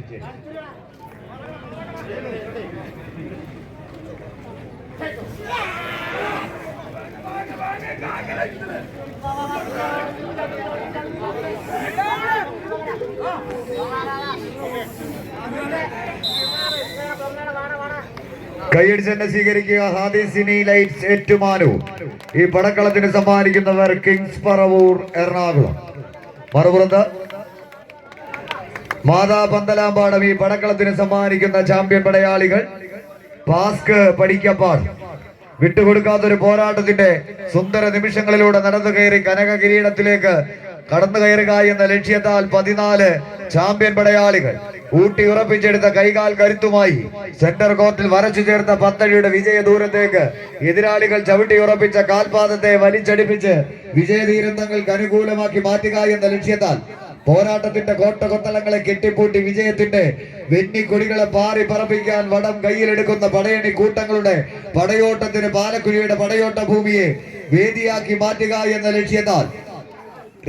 കൈയടിച്ച് തന്നെ സ്വീകരിക്കുക. ഹാദിസിനി ലൈറ്റ്സ് ഏറ്റുമാനൂർ. ഈ പടക്കളത്തിന് സമ്മാനിക്കുന്നവർ കിങ്സ് പറവൂർ എറണാകുളം. മറുപുറത്ത് മാതാ പന്തലാമ്പാടം ഈ പടക്കളത്തിന് സമ്മാനിക്കുന്ന ചാമ്പ്യൻ പടയാളികൾ പാസ്ക് പടിക്കപ്പാട്. വിട്ടുകൊടുക്കാത്തൊരു പോരാട്ടത്തിന്റെ സുന്ദര നിമിഷങ്ങളിലൂടെ നടന്നു കയറി കനക കിരീടത്തിലേക്ക് കടന്നു കയറുക എന്ന ലക്ഷ്യത്താൽ 14 ചാമ്പ്യൻ പടയാളികൾ ഊട്ടി ഉറപ്പിച്ചെടുത്ത കൈകാൽ കരുത്തുമായി സെന്റർ കോർട്ടിൽ വരച്ചു ചേർത്ത 10 അടിയുടെ വിജയ ദൂരത്തേക്ക് എതിരാളികൾ ചവിട്ടി ഉറപ്പിച്ച കാൽപാദത്തെ വലിച്ചടിപ്പിച്ച് വിജയതീരം തങ്ങൾക്ക് അനുകൂലമാക്കി മാറ്റുക എന്ന ലക്ഷ്യത്താൽ പോരാട്ടത്തിന്റെ കോട്ടകൊത്തളങ്ങളെ കെട്ടിപ്പൂട്ടി വിജയത്തിന്റെ വെന്നിക്കൊടികളെ പാറി പറപ്പിക്കാൻ വടം കയ്യിലെടുക്കുന്ന പടയണി കൂട്ടങ്ങളുടെ പടയോട്ടത്തിന് പാലക്കുഴിയുടെ പടയോട്ട ഭൂമിയെ വേദിയാക്കി മാറ്റുക എന്ന ലക്ഷ്യത്താൽ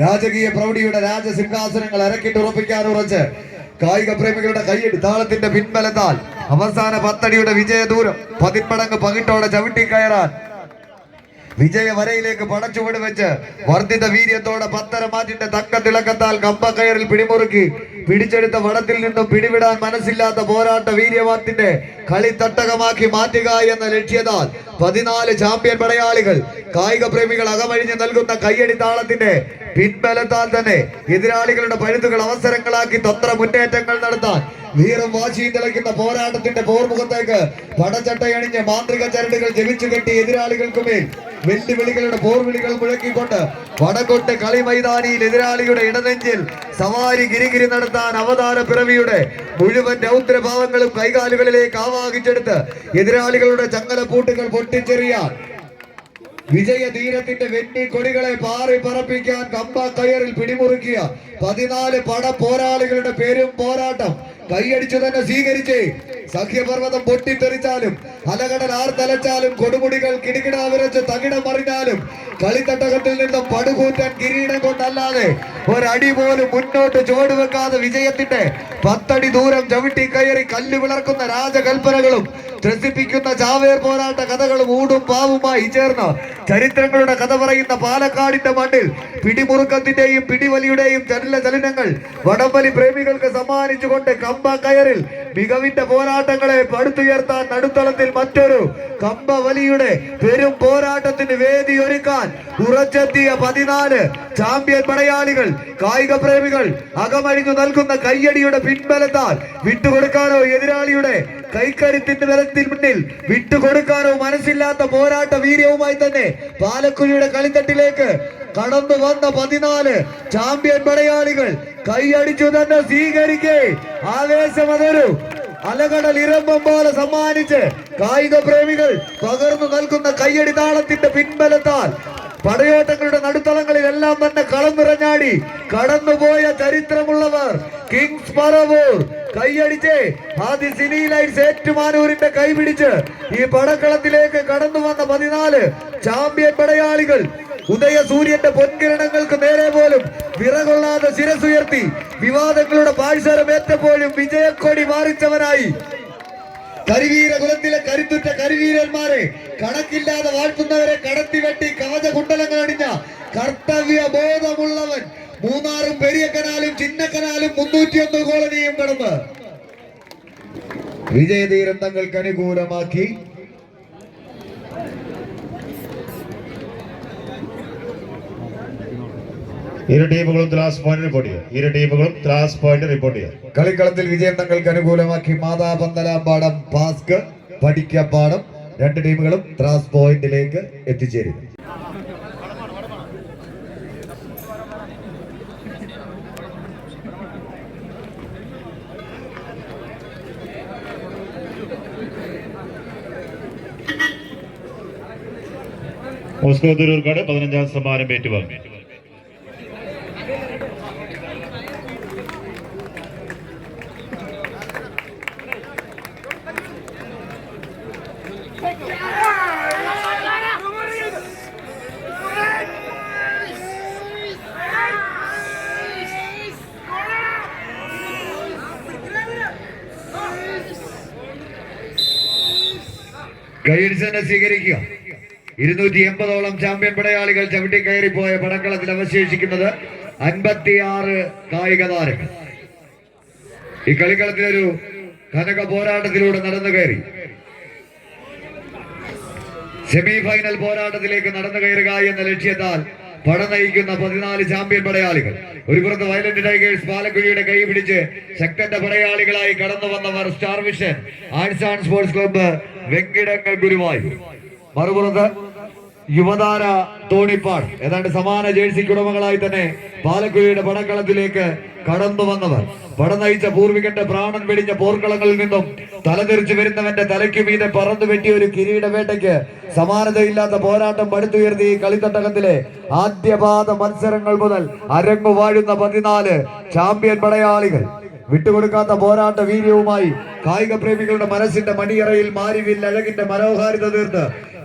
രാജകീയ പ്രൗഢിയുടെ രാജസിംഹാസനങ്ങൾ അരക്കിട്ടുറപ്പിക്കാൻ ഉറച്ച് കായിക പ്രേമികളുടെ കയ്യടി താളത്തിന്റെ പിൻബലത്താൽ അവസാന 10 അടിയുടെ വിജയ ദൂരം 10 മടങ്ങ് പകിട്ടോടെ ചവിട്ടി കയറാൻ വിജയ വരയിലേക്ക് പടച്ചുവിട് വെച്ച് വർദ്ധിത വീര്യത്തോടെ 10 മാറ്റിന്റെ തക്ക തിളക്കത്താൽ കമ്പക്കയറിൽ പിടിമുറുക്കി പിടിച്ചെടുത്ത വടത്തിൽ നിന്നും പിടിവിടാൻ മനസ്സില്ലാത്ത പോരാട്ട വീര്യവാത്തിന്റെ കളി തട്ടകമാക്കി മാറ്റുക എന്ന ലക്ഷ്യത്താൽ 14 ചാമ്പ്യൻ പടയാളികൾ കായിക പ്രേമികൾ അകമഴിഞ്ഞ് നൽകുന്ന കയ്യടി താളത്തിന്റെ പിൻബലത്താൽ തന്നെ എതിരാളികളുടെ പഴുതുകൾ അവസരങ്ങളാക്കി തന്ത്ര മുന്നേറ്റങ്ങൾ നടത്താൻ വീറും വാശിയും തിളയ്ക്കുന്ന പോരാട്ടത്തിന്റെ പോർമുഖത്തേക്ക് പടച്ചട്ടയണിഞ്ഞ് മാന്ത്രിക ചരടുകൾ ജപിച്ചു കെട്ടി എതിരാളികൾക്ക് മേൽ വെല്ലുവിളികളുടെ പോർവിളികൾ മുഴക്കിക്കൊണ്ട് വടക്കൊട്ട് കളി മൈതാനിയിൽ എതിരാളിയുടെ ഇടനെഞ്ചിൽ സവാരി ഗിരിഗിരി നടത്താൻ അവതാര പിറവിയുടെ മുഴുവൻ രൗദ്രഭാവങ്ങളും കൈകാലുകളിലേക്ക് ആവാഹിച്ചെടുത്ത് എതിരാളികളുടെ ചങ്ങലപ്പൂട്ടുകൾ പൊട്ടിച്ചെറിയാൻ വിജയതീരത്തിന്റെ വെണ്ണി കൊടികളെ പാറി പറപ്പിക്കാൻ കമ്പ കയറിൽ പിടിമുറുക്കിയ 14 പട പോരാളികളുടെ പേരും പോരാട്ടം കൈയടിച്ചു തന്നെ സ്വീകരിച്ച് സഖ്യപർവ്വതം പൊട്ടിത്തെറിച്ചാലും അലകടൽ ആർത്തലച്ചാലും കൊടുമുടികൾ കിടികിട വിരച്ച് തകിടം മറിഞ്ഞാലും കളിത്തട്ടകത്തിൽ നിന്നും പടുകൂറ്റൻ കിരീടം കൊണ്ടല്ലാതെ ഒരടി പോലും മുന്നോട്ട് ചുവടുവെക്കാതെ വിജയത്തിന്റെ 10 അടി ദൂരം ചവിട്ടി കയറി കല്ല് വിളർക്കുന്ന രാജകൽപ്പനകളും ത്രസിപ്പിക്കുന്ന ചാവേർ പോരാട്ട കഥകളും ഊടും പാവുമായി ചേർന്ന് ചരിത്രങ്ങളുടെ കഥ പറയുന്ന പാലക്കാടിന്റെ മണ്ണിൽ പിടിമുറുക്കത്തിന്റെയും പിടിവലിയുടെയും ചലനങ്ങൾ വടംവലി പ്രേമികൾക്ക് സമ്മാനിച്ചുകൊണ്ട് കമ്പ കയറിൽ മികവിന്റെ പോരാട്ടങ്ങളെ പടുത്തുയർത്താൻ നടുത്തളത്തിൽ മറ്റൊരു കമ്പ വലിയുടെ പെരും പോരാട്ടത്തിന് വേദി ഒരുക്കാൻ ഉറച്ചെത്തിയ 14 ചാമ്പ്യൻ പടയാളികൾ കായിക പ്രേമികൾ അകമഴിഞ്ഞു നൽകുന്ന കയ്യടിയുടെ പിൻബലത്താൽ വിട്ടുകൊടുക്കാനോ എതിരാളിയുടെ കൈക്കരുത്തിന്റെ ബലത്തിൽ മുന്നിൽ വിട്ടുകൊടുക്കാനോ മനസ്സില്ലാത്ത പോരാട്ട വീര്യവുമായി തന്നെ പാലക്കുഴിയുടെ കളിത്തട്ടിലേക്ക് കടന്നു വന്ന 14 ചാമ്പ്യൻ പടയാളികൾ കൈയടിച്ചു തന്നെ സ്വീകരിക്കേ ആവേശം അതൊരു അലകടൽ ഇരമ്പം പോലെ സമ്മാനിച്ച് കായിക പ്രേമികൾ പകർന്നു നൽകുന്ന കയ്യടി താളത്തിന്റെ പിൻബലത്താൽ പടയോട്ടങ്ങളുടെ നടുത്തളങ്ങളിലെല്ലാം തന്നെ കളം നിറഞ്ഞാടി കടന്നുപോയ ചരിത്രമുള്ളവർ കിങ്സ് പറവൂർ കൈയടിച്ച് ഹാദിസിനി ലൈറ്റ്സ് ഏറ്റുമാനൂരിന്റെ കൈപിടിച്ച് ഈ പടക്കളത്തിലേക്ക് കടന്നു വന്ന 14 ചാമ്പ്യൻ പടയാളികൾ ഉദയ സൂര്യന്റെ പൊൻകിരണങ്ങൾക്ക് നേരെ പോലും വിറകൊള്ളാതെ ശിരസുയർത്തി വിവാദങ്ങളുടെ പാഴ്സരമേറ്റപ്പോഴും വിജയക്കൊടി മാറിച്ചവനായി കരിവീര കുലത്തിലെ കരുത്തുറ്റ കരിവീരന്മാരെ കണക്കില്ലാതെ വാഴ്ത്തുന്നവരെ കടത്തിവെട്ടി കവചകുണ്ടലങ്ങൾ അണിഞ്ഞ കർത്തവ്യ ബോധമുള്ളവൻ മൂന്നാറും പെരിയക്കനാലും ചിന്നക്കനാലും 301 കോളനിയും കടന്ന് വിജയതീരം തങ്ങൾക്ക് അനുകൂലമാക്കി ഇരു ടീമുകളും ത്രാസ് പോയിന്റ് റിപ്പോർട്ട് ചെയ്യുക. കളിക്കളത്തിൽ വിജയം തങ്ങൾക്ക് അനുകൂലമാക്കി മാതാ പന്തലാമ്പാടം പാസ്ക് പഠിക്കപ്പാടം 2 ടീമുകളും ത്രാസ് പോയിന്റിലേക്ക് എത്തിച്ചേരുന്നു. ഓസ്കോ തിരൂർക്കാട് 15ാം സമ്മാനം ഏറ്റുവാങ്ങി. കൈയടിച്ച് സ്വീകരിക്കുക. 280ഓളം ചാമ്പ്യൻ പടയാളികൾ ചവിട്ടി കയറിപ്പോയ പടക്കളത്തിൽ അവശേഷിക്കുന്നത് 56 കായിക താരങ്ങൾ. ഈ കളിക്കളത്തിലൊരു കനക പോരാട്ടത്തിലൂടെ നടന്നു കയറി സെമി ഫൈനൽ പോരാട്ടത്തിലേക്ക് നടന്നു കയറുക എന്ന ലക്ഷ്യത്താൽ പട നയിക്കുന്ന 14 ചാമ്പ്യൻ പടയാളികൾ. ഒരു പുറത്ത് വയലന്റ് ടൈഗേഴ്സ് പാലക്കുഴിയുടെ കൈ പിടിച്ച് ശക്തന്റെ പടയാളികളായി കടന്നു വന്നവർ star vision arts and sports club Venkitangal Guruvayur. മറുപുറത്ത് യുവതാര തോണിപ്പാട് ഏതാണ്ട് സമാന ജേഴ്സിക്ക് ഉടമകളായി തന്നെ പാലക്കുഴിയുടെ പടക്കളത്തിലേക്ക് കടന്നു വന്നവർ. പട നയിച്ച പൂർവികന്റെ പ്രാണൻ വെടിഞ്ഞ പോർക്കളങ്ങളിൽ നിന്നും തലതെറിച്ചു വരുന്നവന്റെ തലയ്ക്കു മീതെ പറന്നു വെട്ടിയ ഒരു കിരീടവേട്ടയ്ക്ക് സമാനതയില്ലാത്ത പോരാട്ടം പടുത്തുയർത്തി ഈ കളിത്തട്ടകത്തിലെ ആദ്യപാദ മത്സരങ്ങൾ മുതൽ അരങ്ങു വാഴുന്ന 14 ചാമ്പ്യൻ പടയാളികൾ. വിട്ടുകൊടുക്കാത്ത പോരാട്ട വീര്യവുമായി കായിക പ്രേമികളുടെ മനസ്സിന്റെ മണിയറയിൽ മാരിവിൽ അഴകിന്റെ മനോഹാരിത തീർത്ത്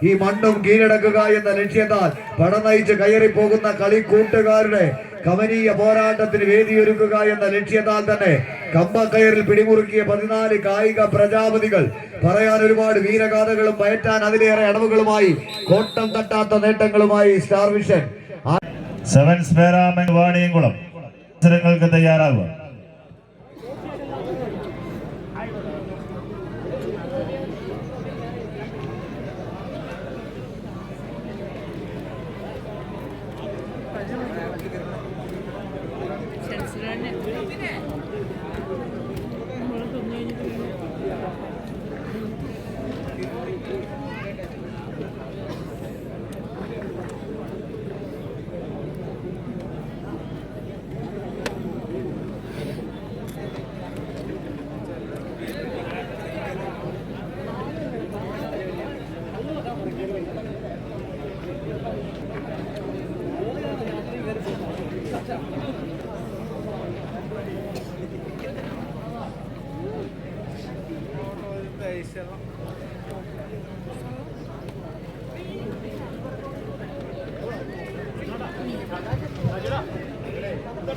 ഈ മണ്ണും കീഴടക്കുക എന്ന ലക്ഷ്യത്താൽ പട നയിച്ച് കയറി പോകുന്ന കളിക്കൂട്ടുകാരുടെ കമനീയ പോരാട്ടത്തിന് വേദിയൊരുക്കുക എന്ന ലക്ഷ്യത്താൽ തന്നെ കമ്പക്കയറിൽ പിടിമുറുക്കിയ 14 കായിക പ്രജാപതികൾ. പറയാൻ ഒരുപാട് വീരഗാഥകളും പയറ്റാൻ അതിലേറെ അടവുകളുമായി കോട്ടം തട്ടാത്ത നേട്ടങ്ങളുമായി star vision sevens Peraman Vaniyamkulam മത്സരങ്ങൾക്ക് തയ്യാറാകുക.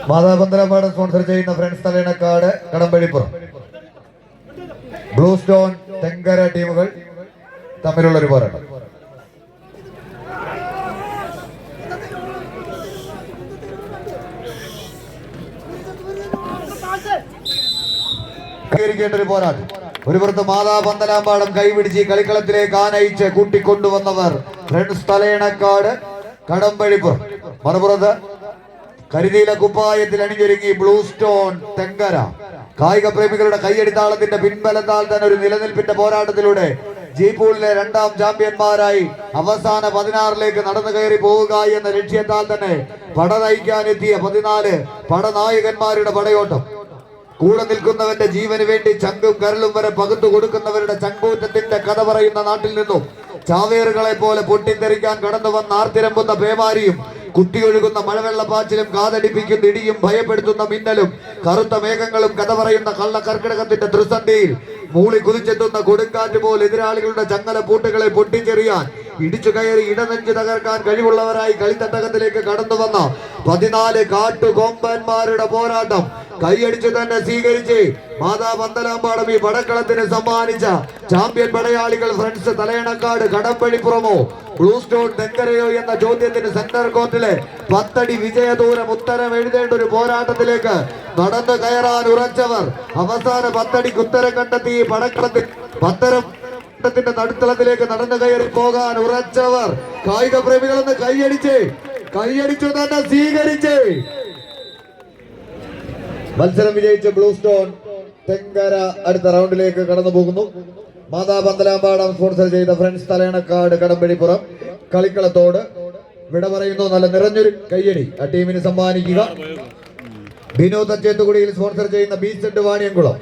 മാതാപന്തലപാട് സ്പോൺസർ ചെയ്യുന്ന friends Thalenakkad Kadambazhippuram blue stone Thenkara ടീമുകൾ തമ്മിലുള്ള ഒരു പോരാട്ടം. ഒരു പോരാട്ടം. ഒരു പുറത്ത് മാതാപന്തലാമ്പാടം കൈപിടിച്ച് കളിക്കളത്തിലേക്ക് ആനയിച്ച് കൂട്ടിക്കൊണ്ടുവന്നവർ ഫ്രണ്ട്സ് തലേണക്കാട് കടമ്പഴിപ്പുറം. മറുപുറത്ത് കരിനീല കുപ്പായത്തിൽ അണിഞ്ഞൊരുങ്ങി ബ്ലൂ സ്റ്റോൺ തെങ്കര. കായിക പ്രേമികളുടെ കൈയടിത്താളത്തിന്റെ പിൻബലത്താൽ തന്നെ ഒരു നിലനിൽപ്പിന്റെ പോരാട്ടത്തിലൂടെ ജീപൂളിലെ 2ാം ചാമ്പ്യന്മാരായി അവസാന 16ലേക്ക് നടന്നു കയറി പോവുക എന്ന ലക്ഷ്യത്താൽ തന്നെ പട നയിക്കാനെത്തിയ 14 പടനായകന്മാരുടെ പടയോട്ടം. കൂടെ നിൽക്കുന്നവന്റെ ജീവന് വേണ്ടി ചങ്കും കരളും വരെ പകുത്തു കൊടുക്കുന്നവരുടെ ചങ്കൂറ്റത്തിന്റെ കഥ പറയുന്ന നാട്ടിൽ നിന്നും ചാവേറുകളെ പോലെ പൊട്ടിത്തെറിക്കാൻ കടന്നു വന്ന ആർത്തിരമ്പുന്ന പേമാരിയും കുത്തിയൊഴുകുന്ന മഴവെള്ളപ്പാച്ചിലും കാതടിപ്പിക്കുന്ന ഇടിയും ഭയപ്പെടുത്തുന്ന മിന്നലും കറുത്ത മേഘങ്ങളും കഥ പറയുന്ന കള്ള കർക്കിടകത്തിന്റെ ത്രിസന്ധിയിൽ മൂളി കുതിച്ചെത്തുന്ന കൊടുങ്കാറ്റ് പോലെ എതിരാളികളുടെ ചങ്ങല പൂട്ടുകളെ പൊട്ടിച്ചെറിയാൻ ഇടിച്ചു കയറി ഇടനെഞ്ചു തകർക്കാൻ കഴിവുള്ളവരായി കളിത്തട്ടകത്തിലേക്ക് കടന്നു വന്ന 14 കാട്ടുകൊമ്പന്മാരുടെ പോരാട്ടം കൈയടിച്ചു തന്നെ സ്വീകരിച്ച് മാതാപന്തലാമ്പാടം ഈ പടക്കളത്തിന് സമ്മാനിച്ച ചാമ്പ്യൻ പടയാളികൾ ഫ്രണ്ട്സ് തലയണക്കാട് കടമ്പഴിപ്പുറമോ ബ്ലൂ സ്റ്റോൺ തെങ്കരയോ എന്ന ചോദ്യത്തിന് സെന്റർ കോർട്ടിലെ 10 അടി വിജയദൂരം ഉത്തരം എഴുതേണ്ട ഒരു പോരാട്ടത്തിലേക്ക് നടന്നു കയറാൻ ഉറച്ചവർ അവസാന 10 അടിക്ക് ഉത്തരം കണ്ടെത്തി പടക്കളത്തിൽ പത്തരത്തിന്റെ നടുത്തളത്തിലേക്ക് നടന്നു കയറി പോകാൻ ഉറച്ചവർ കായിക പ്രേമികളെന്ന് കൈയടിച്ചു തന്നെ സ്വീകരിച്ച് മത്സരം വിജയിച്ച ബ്ലൂ സ്റ്റോൺ തെങ്കര അടുത്ത റൗണ്ടിലേക്ക് കടന്നു പോകുന്നു. മാതാപന്തലാമ്പാടം സ്പോൺസർ ചെയ്ത ഫ്രണ്ട്സ് തലയണക്കാട് കടമ്പഴിപ്പുറം കളിക്കളത്തോട് വിട പറയുന്നു. നല്ല നിറഞ്ഞൊരു കയ്യടി ആ ടീമിന് സമ്മാനിക്കുക. വിനോദ് തച്ചേത്തുകുടിയിൽ സ്പോൺസർ ചെയ്യുന്ന ബീസെഡ് വാണിയംകുളം.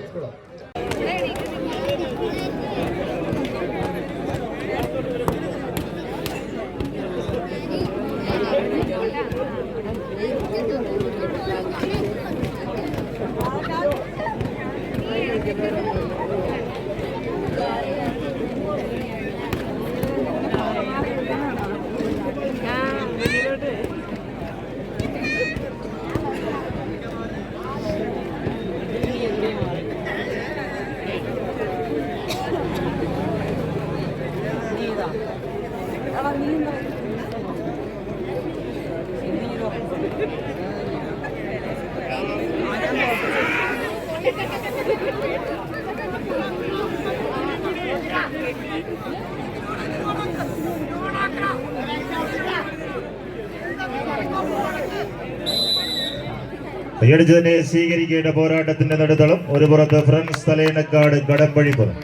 കൈയടിച്ച് തന്നെ സ്വീകരിക്കേണ്ട പോരാട്ടത്തിന്റെ നടുത്തളം. ഒരു പുറത്ത് ഫ്രണ്ട്സ് തലേനക്കാട് കടമ്പഴിപ്പുറം,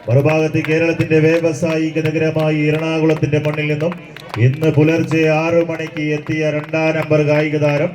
മറുഭാഗത്ത് കേരളത്തിന്റെ വ്യാവസായിക നഗരമായി എറണാകുളത്തിന്റെ മണ്ണിൽ നിന്നും ഇന്ന് പുലർച്ചെ 6 മണിക്ക് എത്തിയ 2ാം നമ്പർ കായിക താരം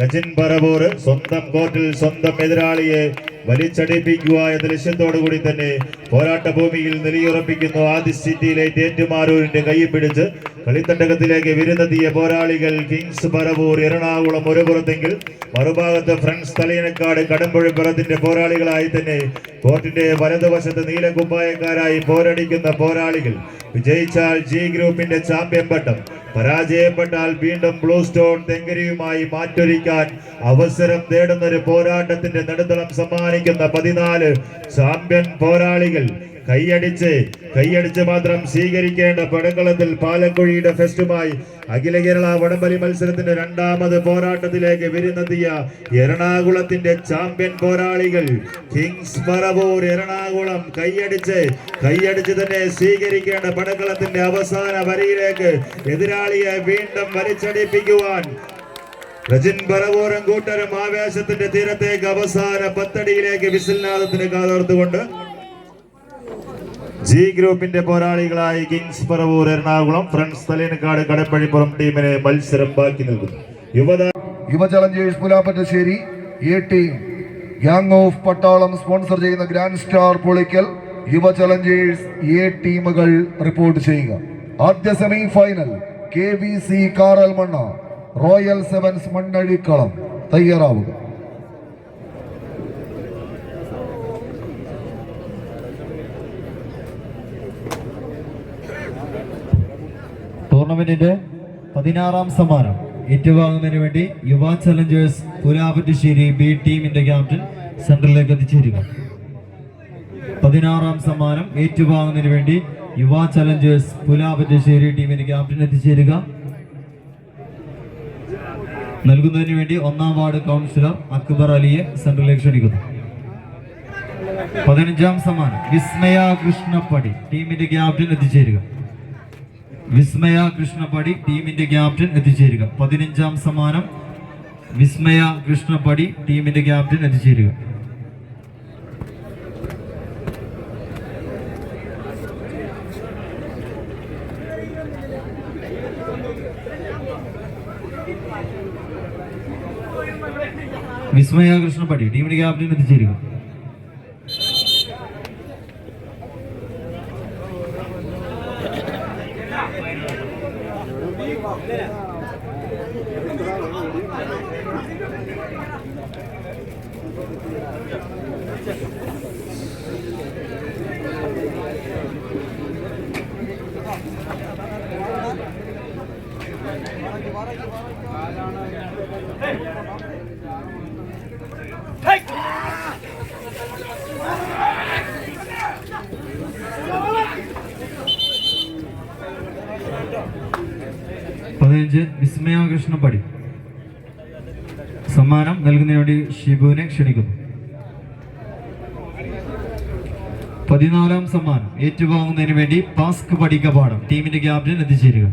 രജിൻ പറവൂർ സ്വന്തം കോർട്ടിൽ സ്വന്തം എതിരാളിയെ വലിച്ചടിപ്പിക്കുക എന്ന ലക്ഷ്യത്തോടുകൂടി തന്നെ പോരാട്ട ഭൂമിയിൽ നിലയുറപ്പിക്കുന്നു. ആദ്യ സിറ്റിയിലെ ഏറ്റുമാരൂരിന്റെ കൈ പിടിച്ച് കളിത്തട്ടകത്തിലേക്ക് വിരുന്നെത്തിയ പോരാളികൾ കിങ്സ് പറവൂർ എറണാകുളം ഒരു പുറത്തെങ്കിൽ മറുഭാഗത്ത് ഫ്രണ്ട്സ് തലയനക്കാട് കടമ്പുഴപ്പുറത്തിന്റെ പോരാളികളായി തന്നെ കോർട്ടിന്റെ വലതുവശത്ത് നീലക്കുപ്പായക്കാരായി പോരടിക്കുന്ന പോരാളികൾ. വിജയിച്ചാൽ ജി ഗ്രൂപ്പിന്റെ ചാമ്പ്യൻ പട്ടം, പരാജയപ്പെട്ടാൽ വീണ്ടും ബ്ലൂ സ്റ്റോൺ തെങ്കരിയുമായി മാറ്റൊരുക്കാൻ അവസരം നേടുന്ന ഒരു പോരാട്ടത്തിന്റെ നടുത്തളം സമ്മാനിക്കുന്ന 14 ചാമ്പ്യൻ പോരാളികൾ. കൈയടിച്ച് മാത്രം സ്വീകരിക്കേണ്ട പടക്കളത്തിൽ പാലക്കുഴിയുടെ ഫെസ്റ്റുമായി അഖില കേരള വടംവലി മത്സരത്തിന്റെ 2ാമത് പോരാട്ടത്തിലേക്ക് വിരുന്നെത്തിയ എറണാകുളത്തിന്റെ ചാമ്പ്യൻ പോരാളികൾ കിങ്സ് പറവൂർ എറണാകുളം. കൈയടിച്ച് തന്നെ സ്വീകരിക്കേണ്ട പടക്കളത്തിന്റെ അവസാന വരിയിലേക്ക് എതിരാളിയെ വീണ്ടും വലിച്ചടിപ്പിക്കുവാൻ രജിൻ പറവൂരും കൂട്ടരും ആവേശത്തിന്റെ തീരത്തേക്ക് അവസാന 10 അടിയിലേക്ക് വിസിൽനാദത്തിന് കാതോർത്തുകൊണ്ട് ജി ഗ്രൂപ്പിന്റെ പോരാളികളായി കിങ്സ് പറവൂർ എറണാകുളം, ഫ്രണ്ട്സ് തലേനക്കാട് കടമ്പഴിപ്പുറം ടീമിന് മത്സരം ബാക്കി നിൽക്കുന്നു. Yuva challengers Pulappattassery A team gang of Pattalam sponsor ചെയ്യുന്ന ഗ്രാൻഡ് സ്റ്റാർ പൊളിക്കൽ യുവ ചലഞ്ചേഴ്സ് എ ടീമുകൾ റിപ്പോർട്ട് ചെയ്യുക. ആദ്യ semi final KVC Karalmanna, royal sevens Mannazhikkalam. തയ്യാറാവുക. ടൂർണമെന്റിന്റെ 16ാം സമ്മാനം ഏറ്റുവാങ്ങുന്നതിന് വേണ്ടി യുവ ചലഞ്ചേഴ്സ് പുലാപ്പറ്റശ്ശേരി ബി ടീമിന്റെ ക്യാപ്റ്റൻ സെന്ററിലേക്ക് എത്തിച്ചേരുക. 16ാം സമ്മാനം ഏറ്റുവാങ്ങുന്നതിന് വേണ്ടി യുവ ചലഞ്ചേഴ്സ് പുലാപ്പറ്റശ്ശേരി ടീമിന്റെ ക്യാപ്റ്റൻ എത്തിച്ചേരുക. നൽകുന്നതിന് വേണ്ടി 1ാം വാർഡ് കൗൺസിലർ അക്ബർ അലിയെ സെന്ററിലേക്ക് ക്ഷണിക്കുന്നു. 15ാം സമ്മാനം വിസ്മയ കൃഷ്ണപ്പടി ടീമിന്റെ ക്യാപ്റ്റൻ എത്തിച്ചേരുക. വിസ്മയ കൃഷ്ണപ്പടി ടീമിന്റെ ക്യാപ്റ്റൻ എത്തിച്ചേരുക. 15ാം സമ്മാനം വിസ്മയ കൃഷ്ണപ്പടി ടീമിന്റെ ക്യാപ്റ്റൻ എത്തിച്ചേരുക. വിസ്മയ കൃഷ്ണപ്പടി ടീമിന്റെ ക്യാപ്റ്റൻ എത്തിച്ചേരുക. വിസ്മയ കൃഷ്ണപ്പടി സമ്മാനം നൽകുന്നതിന് വേണ്ടി ഷിബുവിനെ ക്ഷണിക്കുന്നു. 14ാം സമ്മാനം ഏറ്റുവാങ്ങുന്നതിന് വേണ്ടി പാസ്ക് പടിക്കപാടം ടീമിന്റെ ക്യാപ്റ്റൻ എത്തിച്ചേരുക.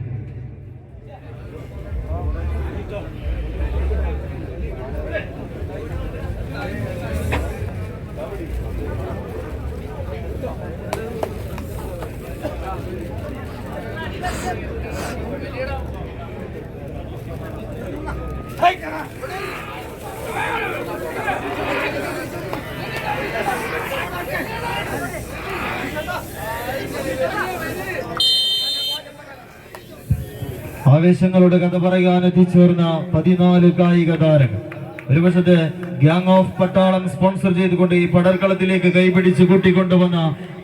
ആവേശങ്ങളുടെ കഥ പറയാൻ എത്തിച്ചേർന്ന 14 കായിക താരങ്ങൾ. ഒരു വശത്ത് ഗ്യാങ് ഓഫ് പട്ടാളം സ്പോൺസർ ചെയ്തുകൊണ്ട് ഈ പടർക്കളത്തിലേക്ക് കൈപിടിച്ച് കൂട്ടിക്കൊണ്ടുവന്ന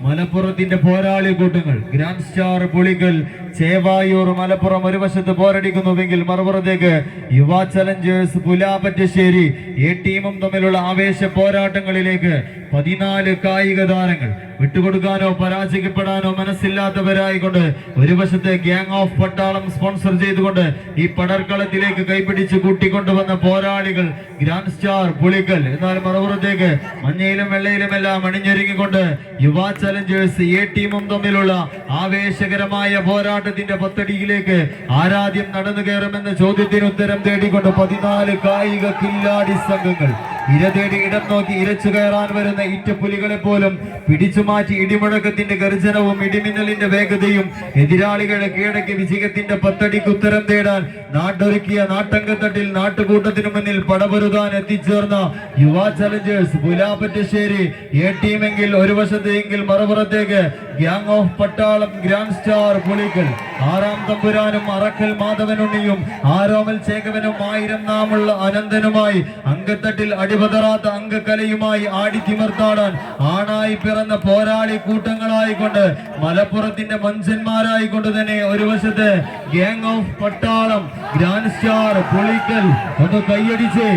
മലപ്പുറത്തിന്റെ പോരാളി കൂട്ടങ്ങൾ ഗ്രാൻഡ് സ്റ്റാർ പുളിക്കൽ ചേവായൂർ മലപ്പുറം ഒരു വശത്ത് പോരടിക്കുന്നുവെങ്കിൽ മറുപുറത്തേക്ക് യുവ ചലഞ്ചേഴ്സ് പുലാപ്പറ്റശ്ശേരി എ ടീമും തമ്മിലുള്ള ആവേശ പോരാട്ടങ്ങളിലേക്ക് 14 കായിക താരങ്ങൾ. വിട്ടുകൊടുക്കാനോ പരാജയപ്പെടാനോ മനസ്സില്ലാത്തവരായിക്കൊണ്ട് ഒരു വശത്ത് ഗ്യാങ് ഓഫ് പട്ടാളം സ്പോൺസർ ചെയ്തുകൊണ്ട് ഈ പടർക്കളത്തിലേക്ക് കൈപിടിച്ച് കൂട്ടിക്കൊണ്ടുവന്ന പോരാളികൾ ഗ്രാൻഡ് സ്റ്റാർ പുളിക്കൽ. എന്നാൽ മറുപുറത്തേക്ക് മഞ്ഞയിലും വെള്ളയിലുമെല്ലാം അണിഞ്ഞൊരുങ്ങിക്കൊണ്ട് യുവ ചലഞ്ചേഴ്സ് എ ടീമും തമ്മിലുള്ള ആവേശകരമായ പോരാട്ടത്തിന്റെ പത്തടിയിലേക്ക് ആരാധ്യം നടന്നു കയറുമെന്ന ചോദ്യത്തിന് ഉത്തരം തേടിക്കൊണ്ട് 14 കായിക കില്ലാടി സംഘങ്ങൾ ഇര തേടി ഇടം നോക്കി ഇരച്ചു കയറാൻ വരുന്ന ഇറ്റപ്പുലികളെ പോലും പിടിച്ചുമാറ്റി ഇടിമുഴക്കത്തിന്റെ ഗർജനവും ഇടിമിന്നലിന്റെ വേഗതയും എതിരാളികളെ കീഴടക്കി വിജയത്തിന്റെ പത്തടിക്ക് ഉത്തരം തേടാൻ നാട്ടൊരുക്കിയ നാട്ടങ്കത്തട്ടിൽ നാട്ടുകൂട്ടത്തിനു മുന്നിൽ പടപൊരുതാൻ എത്തിച്ചേർന്ന യുവ ചലഞ്ചേഴ്സ് പുലാപ്പറ്റശ്ശേരി എ ടീമെങ്കിൽ ഒരു വശത്തെങ്കിൽ മറുപുറത്തേക്ക് ഗ്യാങ് ഓഫ് പട്ടാളം ഗ്രാൻഡ് സ്റ്റാർ പുളിക്കൽ. ആറാം തമ്പുരാനും അറക്കൽ മാധവനുണ്ണിയും ആരോമൽ ചേകവനും 1000 നാമുള്ള അനന്തനുമായി അങ്കത്തട്ടിൽ അടിപതറാത്ത അംഗക്കലയുമായി ആടിത്തിമർത്താടാൻ ആണായി പിറന്ന പോരാളി കൂട്ടങ്ങളായിക്കൊണ്ട് മലപ്പുറത്തിന്റെ മഞ്ചന്മാരായിക്കൊണ്ട് തന്നെ ഒരു വശത്ത് ഗ്യാങ് ഓഫ് പട്ടാളം ഗ്രാൻഡ് സ്റ്റാർ പുളിക്കൽ. ഒന്ന് കൈയടിച്ച്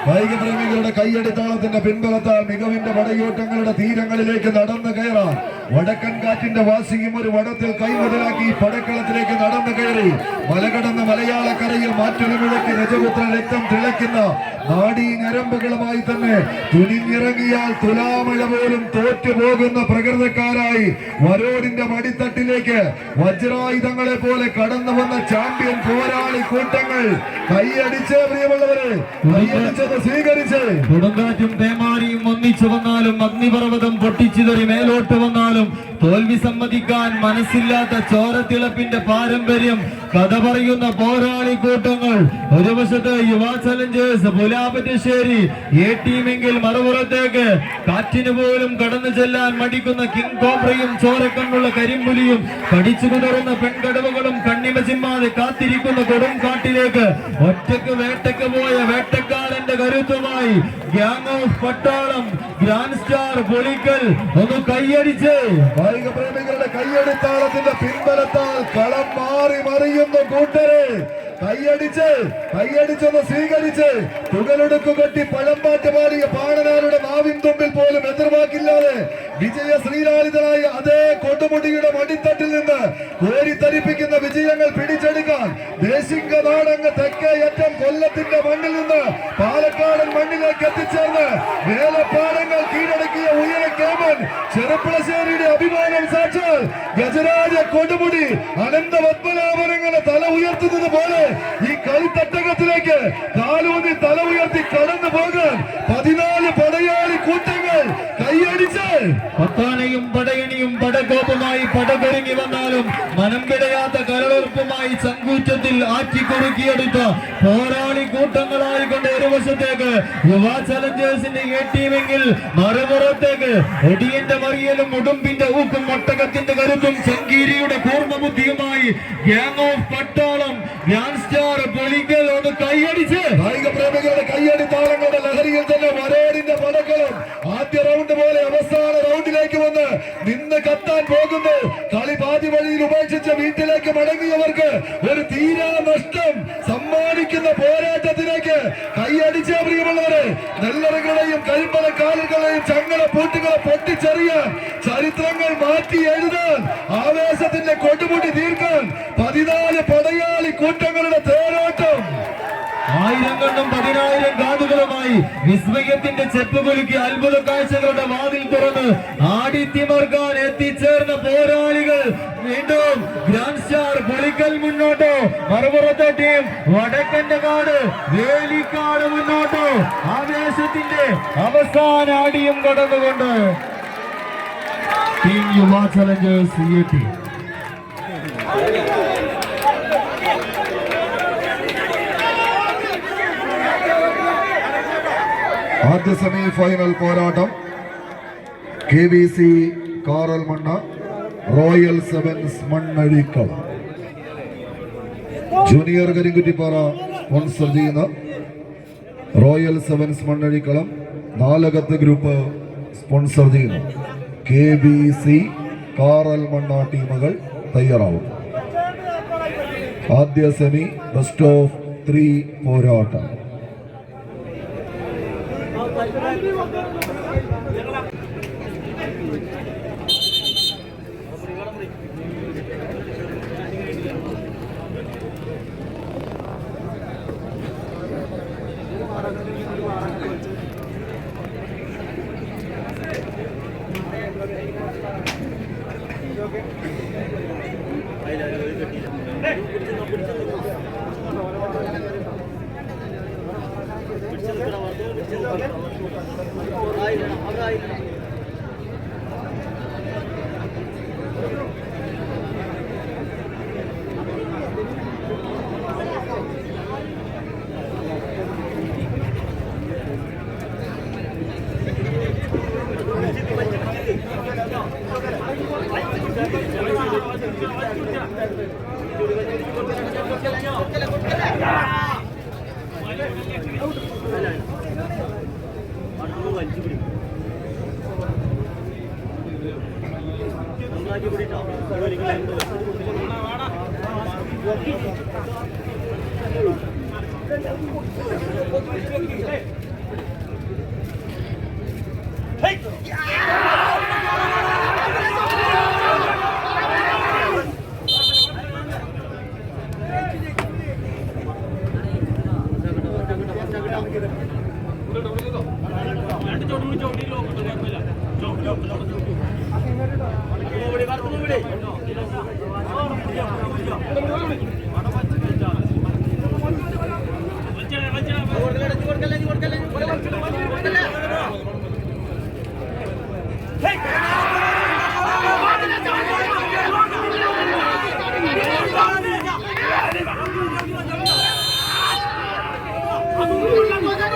കായിക പ്രേമികളുടെ കൈയടിത്താളത്തിന്റെ പിൻബലത്താൽ മികവിന്റെ പടയോട്ടങ്ങളുടെ തീരങ്ങളിലേക്ക് നടന്നു കയറാൻ വടക്കൻ കാറ്റിന്റെ വാസിയും ഒരു വടത്തിൽ കൈമുതലാക്കി പടക്കളത്തിലേക്ക് നടന്നു കയറി മലകടന്ന് മലയാളക്കരയിൽ മാറ്റൊലിമുഴക്കി രജപുത്ര രക്തം തിളയ്ക്കുന്ന നാടീ ഞരമ്പുകളുമായി തന്നെ തുനിഞ്ഞിറങ്ങിയാൽ തുലാമഴ പോലും തോറ്റുപോകുന്ന പ്രകൃതക്കാരായി വരോടിന്റെ മടിത്തട്ടിലേക്ക് വജ്രായുധങ്ങളെ പോലെ കടന്നു വന്ന ചാമ്പ്യൻ പോരാളി കൂട്ടങ്ങൾ കൈയടിച്ച് പ്രിയമുള്ളവരെ കൈയടിച്ചത് സ്വീകരിച്ച് കൊടുങ്കാറ്റും പേമാരിയും ഒന്നിച്ചു വന്നാലും അഗ്നിപർവ്വതം പൊട്ടിച്ചിതറി മേലോട്ട് വന്നാലും തോൽവി സമ്മതിക്കാൻ മനസ്സില്ലാത്ത ചോരത്തിളപ്പിന്റെ പാരമ്പര്യം കഥ പറയുന്ന പോരാളി കൂട്ടങ്ങൾ. ഒരു വശത്ത് യുവ ചലഞ്ചേഴ്സ് പുലാപ്പറ്റശ്ശേരി എ ടീമെങ്കിൽ മറുപുറത്തേക്ക് കാറ്റിന് പോലും കടന്നു ചെല്ലാൻ മടിക്കുന്ന കിങ് കോബ്രയും ചോരക്കണ്ണുള്ള കരിമ്പുലിയും കടിച്ചു കുതറുന്ന പെൺകടവുകളും കണ്ണിമ ചിമ്മാതെ കാത്തിരിക്കുന്ന കൊടും കാട്ടിലേക്ക് ഒറ്റക്ക് വേട്ടക്ക് പോയ വേട്ടക്കാരന്റെ കരുത്തുമായി ഗ്യാങ് ഓഫ് പട്ടാളം ഗ്രാൻഡ് സ്റ്റാർ പുളിക്കൽ. ഒന്ന് കൈയടിച്ച് കായിക പ്രേമികളുടെ കൈയടിത്താളത്തിന്റെ പിൻബലത്താൽ കളം മാറി മറിയുന്ന കൂട്ടരെ കൈയടിച്ചൊന്ന് സ്വീകരിച്ച് തുകലെടുക്കു കെട്ടി പഴമ്പാറ്റ് പാടിയ പാണനാരുടെ നാവിൻ തുമ്പിൽ പോലും എതിർവാക്കില്ലാതെ വിജയ ശ്രീലാളിതനായ അതേ കൊടുമുടിയുടെ മടിത്തട്ടിൽ നിന്ന് കോരിത്തരിപ്പിക്കുന്ന വിജയങ്ങൾ പിടിച്ചെടുക്കാൻ ദേശിംഗ നാടങ്ങ് തെക്കേയറ്റം കൊല്ലത്തിന്റെ മണ്ണിൽ നിന്ന് പാലക്കാടൻ മണ്ണിലേക്ക് എത്തിച്ചേർന്ന് വേലപ്പാടങ്ങൾ കീഴടക്കിയ ഉയര കേമൻ ചെറുപ്പളശ്ശേരിയുടെ അഭിമാനം സാക്ഷാൽ ഗജരാജ കൊടുമുടി അനന്ത പത്മനാഭനങ്ങളെ തല ഉയർത്തുന്നത് പോലെ ഈ കളിത്തട്ടകത്തിലേക്ക് കാലൂന്നി തല ഉയർത്തി കടന്നു പോകാൻ 14 പടയാളി കൂട്ടങ്ങൾ കൈയടിച്ച് പത്താനയും പടയണിയും പടകോപമായി പടകൊരുങ്ങി വന്നാലും മനം കിടയാത്ത കരളുറപ്പുമായി ചങ്കൂറ്റത്തിൽ ആറ്റിക്കുറുക്കിയെടുത്ത പോരാളി കൂട്ടങ്ങളായിക്കൊണ്ട് ഒരു വശത്തേക്ക് യുവ ചലഞ്ചേഴ്സിന്റെ എ ടീമെങ്കിൽ മറുപുറത്തേക്ക് ഒടിയന്റെ മറിയലും ഉടുമ്പിന്റെ ഊക്കും ഒട്ടകത്തിന്റെ കരുത്തും ചങ്കീരിയുടെ കൂർമ്മബുദ്ധിയുമായി ഗ്യാങ് ഓഫ് പട്ടാളം ഗ്രാൻഡ് സ്റ്റാർ പുളിക്കൽ. ഒന്ന് കൈയടിച്ച് കായിക പ്രേമികളുടെ കൈയടി താളങ്ങളുടെ ലഹരിയിൽ തന്നെ വരോടിന്റെ പടക്കളും ആദ്യ റൗണ്ട് പോലെ അവസാന റൗണ്ടിലേക്ക് വന്ന് നിന്ന് കത്താൻ പോകുന്നു. കളി പാതി വഴിയിൽ ഉപേക്ഷിച്ച് വീട്ടിലേക്ക് മടങ്ങിയവർക്ക് ഒരു തീരാ നഷ്ടം സമ്മാനിക്കുന്ന പോരാട്ടത്തിലേക്ക് കൈയടിച്ച പ്രിയമുള്ളവരെ നെല്ലറകളെയും കരിമ്പല കാലുകളെയും ചങ്ങല പൂട്ടുകളെ പൊട്ടിച്ചെറിയാൻ ചരിത്രങ്ങൾ മാറ്റി എഴുതാൻ ആവേശത്തിന്റെ കൊടുമുടി തീർക്കാൻ 14 പടയാളി കൂട്ടങ്ങളുടെ തേരോട്ടം 1000 കണ്ണും 10000 കാതുകളുമായി വിസ്മയത്തിന്റെ ചെപ്പ് കുലുക്കി അത്ഭുത കാഴ്ചകളുടെ വാതിൽ തുറന്ന് ആടിത്തിമർക്കാൻ എത്തിച്ചേർന്ന പോരാളികൾ വീണ്ടും ഗ്രാൻഡ് സ്റ്റാർ പുളിക്കൽ മുന്നോട്ടോ, മറുപുറത്തെ ടീം വടക്കന്റെ കാട് വേലിക്കാട് മുന്നോട്ടോ. ആവേശത്തിന്റെ അവസാന അടിയും കടന്നുകൊണ്ട് team Yuva challengers A team. ആദ്യ സെമി ഫൈനൽ പോരാട്ടം KVC Karalmanna royal sevens Mannazhikkalam. Junior Karinkuttippara sponsor ചെയ്യുന്ന royal sevens Mannazhikkalam, Nalakath group sponsor ചെയ്യുന്നു KVC കാറൽമണ്ണ ടീമുകൾ തയ്യാറാവും. ആദ്യ സെമി ബെസ്റ്റ് ഓഫ് 3 പോരാട്ടം.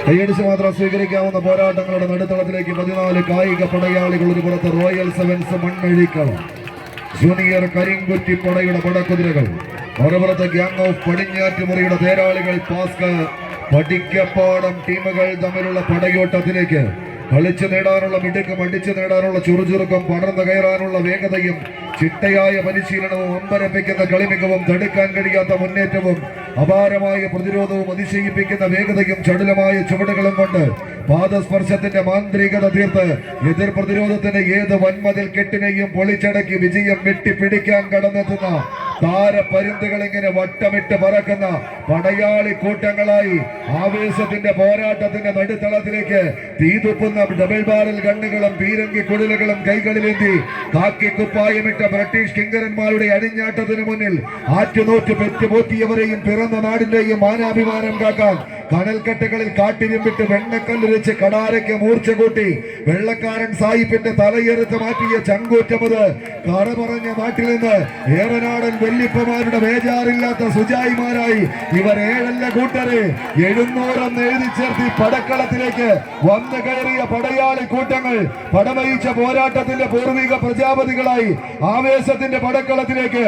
കൈയടിച്ച് മാത്രം സ്വീകരിക്കാവുന്ന പോരാട്ടങ്ങളുടെ നടുത്തളത്തിലേക്ക് 14 കായിക പടയാളികൾ ഒരു പുറത്ത് royal sevens Mannazhikkalam, junior Karinkutti പടയുടെ പടക്കുതിരകൾ, മറുപുറത്ത് ഗ്യാങ് ഓഫ് പടിഞ്ഞാറ്റുമുറിയുടെ തേരാളികൾ, പാസ്ക് പടിക്കപ്പാടം ടീമുകൾ തമ്മിലുള്ള പടയോട്ടത്തിലേക്ക് കളിച്ചു നേടാനുള്ള മിടുക്കും അടിച്ചു നേടാനുള്ള ചുറുചുറുക്കം, പടർന്നു കയറാനുള്ള വേഗതയും, ചിട്ടയായ പരിശീലനവും, അമ്പരപ്പിക്കുന്ന കളിമികവും, തടുക്കാൻ കഴിയാത്ത മുന്നേറ്റവും, അപാരമായ പ്രതിരോധവും, അതിശയിപ്പിക്കുന്ന വേഗതയും, ചടുലമായ ചുവടുകളും കൊണ്ട് പാദസ്പർശത്തിന്റെ മാന്ത്രികത തീർത്ത് എതിർ പ്രതിരോധത്തിന് ഏത് വൻമതിൽ കെട്ടിനെയും പൊളിച്ചടക്കി വിജയം വെട്ടിപ്പിടിക്കാൻ കടന്നെത്തുന്ന താരപരുന്തുകൾ ഇങ്ങനെ വട്ടമിട്ട് പറക്കുന്ന പടയാളി കൂട്ടങ്ങളായി ആവേശത്തിന്റെ പോരാട്ടത്തിന്റെ നടുത്തളത്തിലേക്ക് തീതുപ്പുന്ന ഡബിൾ ബാരൽ ഗണ്ണുകളും പീരങ്കി കുടിലുകളും കൈകളിലേന്തി കാക്കി കുപ്പായമിട്ട ബ്രിട്ടീഷ് കിങ്കരന്മാരുടെ അടിഞ്ഞാട്ടത്തിന് മുന്നിൽ ആറ്റുനോറ്റ് പെറ്റുപോറ്റിയവരെയും പിറന്ന നാടിന്റെയും മാനാഭിമാനം കാക്കാൻ കനൽക്കെട്ടുകളിൽ കാട്ടിരുമ്പിട്ട് വെണ്ണക്കല്ലുരച്ച് കടാരയ്ക്ക് മൂർച്ച കൂട്ടി വെള്ളക്കാരൻ സായിപ്പിന്റെ തലയെടുത്ത് മാറ്റിയ ചങ്കൂറ്റമത് കട പറഞ്ഞ നാട്ടിൽ നിന്ന് ഏറനാടൻ വെല്ലിപ്പമാരുടെ വേജാറില്ലാത്ത സുജായിമാരായി ഇവർ 7 കൂട്ടരെ 700 എഴുതി ചേർത്തി പടക്കളത്തിലേക്ക് വന്നു കയറിയ പടയാളി കൂട്ടങ്ങൾ പടമയിച്ച പോരാട്ടത്തിന്റെ പൂർവിക പ്രജാപതികളായി ആവേശത്തിന്റെ പടക്കളത്തിലേക്ക്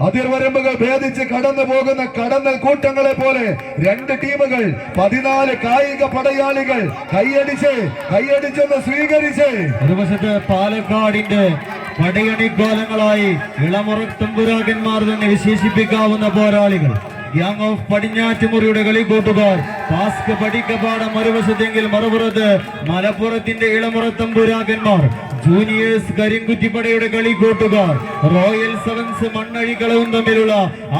അതിർവരമ്പുകൾ ഭേദിച്ച് കടന്നു പോകുന്ന കടന്നൽ കൂട്ടങ്ങളെ പോലെ 2 ടീമുകൾ 14 കായിക പടയാളികൾ കൈയടിച്ചൊന്ന് സ്വീകരിച്ച് ഒരു വശത്ത് പാലക്കാടിന്റെ പടയണിക്കോലങ്ങളായി ഇളമുറത്തമ്പുരാക്കന്മാർ തന്നെ വിശേഷിപ്പിക്കാവുന്ന പോരാളികൾ, ഗ്യാങ് ഓഫ് പടിഞ്ഞാറ്റുമുറിയുടെ കളിക്കൂട്ടുകാർ, പാസ്ക് പടിക്കപ്പാടം മറുവശത്തെങ്കിൽ മറുപുറത്ത് മലപ്പുറത്തിന്റെ ഇളമുറത്തമ്പുരാക്കന്മാർ, ജൂനിയേഴ്സ് കരിങ്കുറ്റിപ്പടയുടെ കളിക്കൂട്ടുകാർ, റോയൽ സെവൻസ് മണ്ണഴിക്കളവും തമ്മിലുള്ള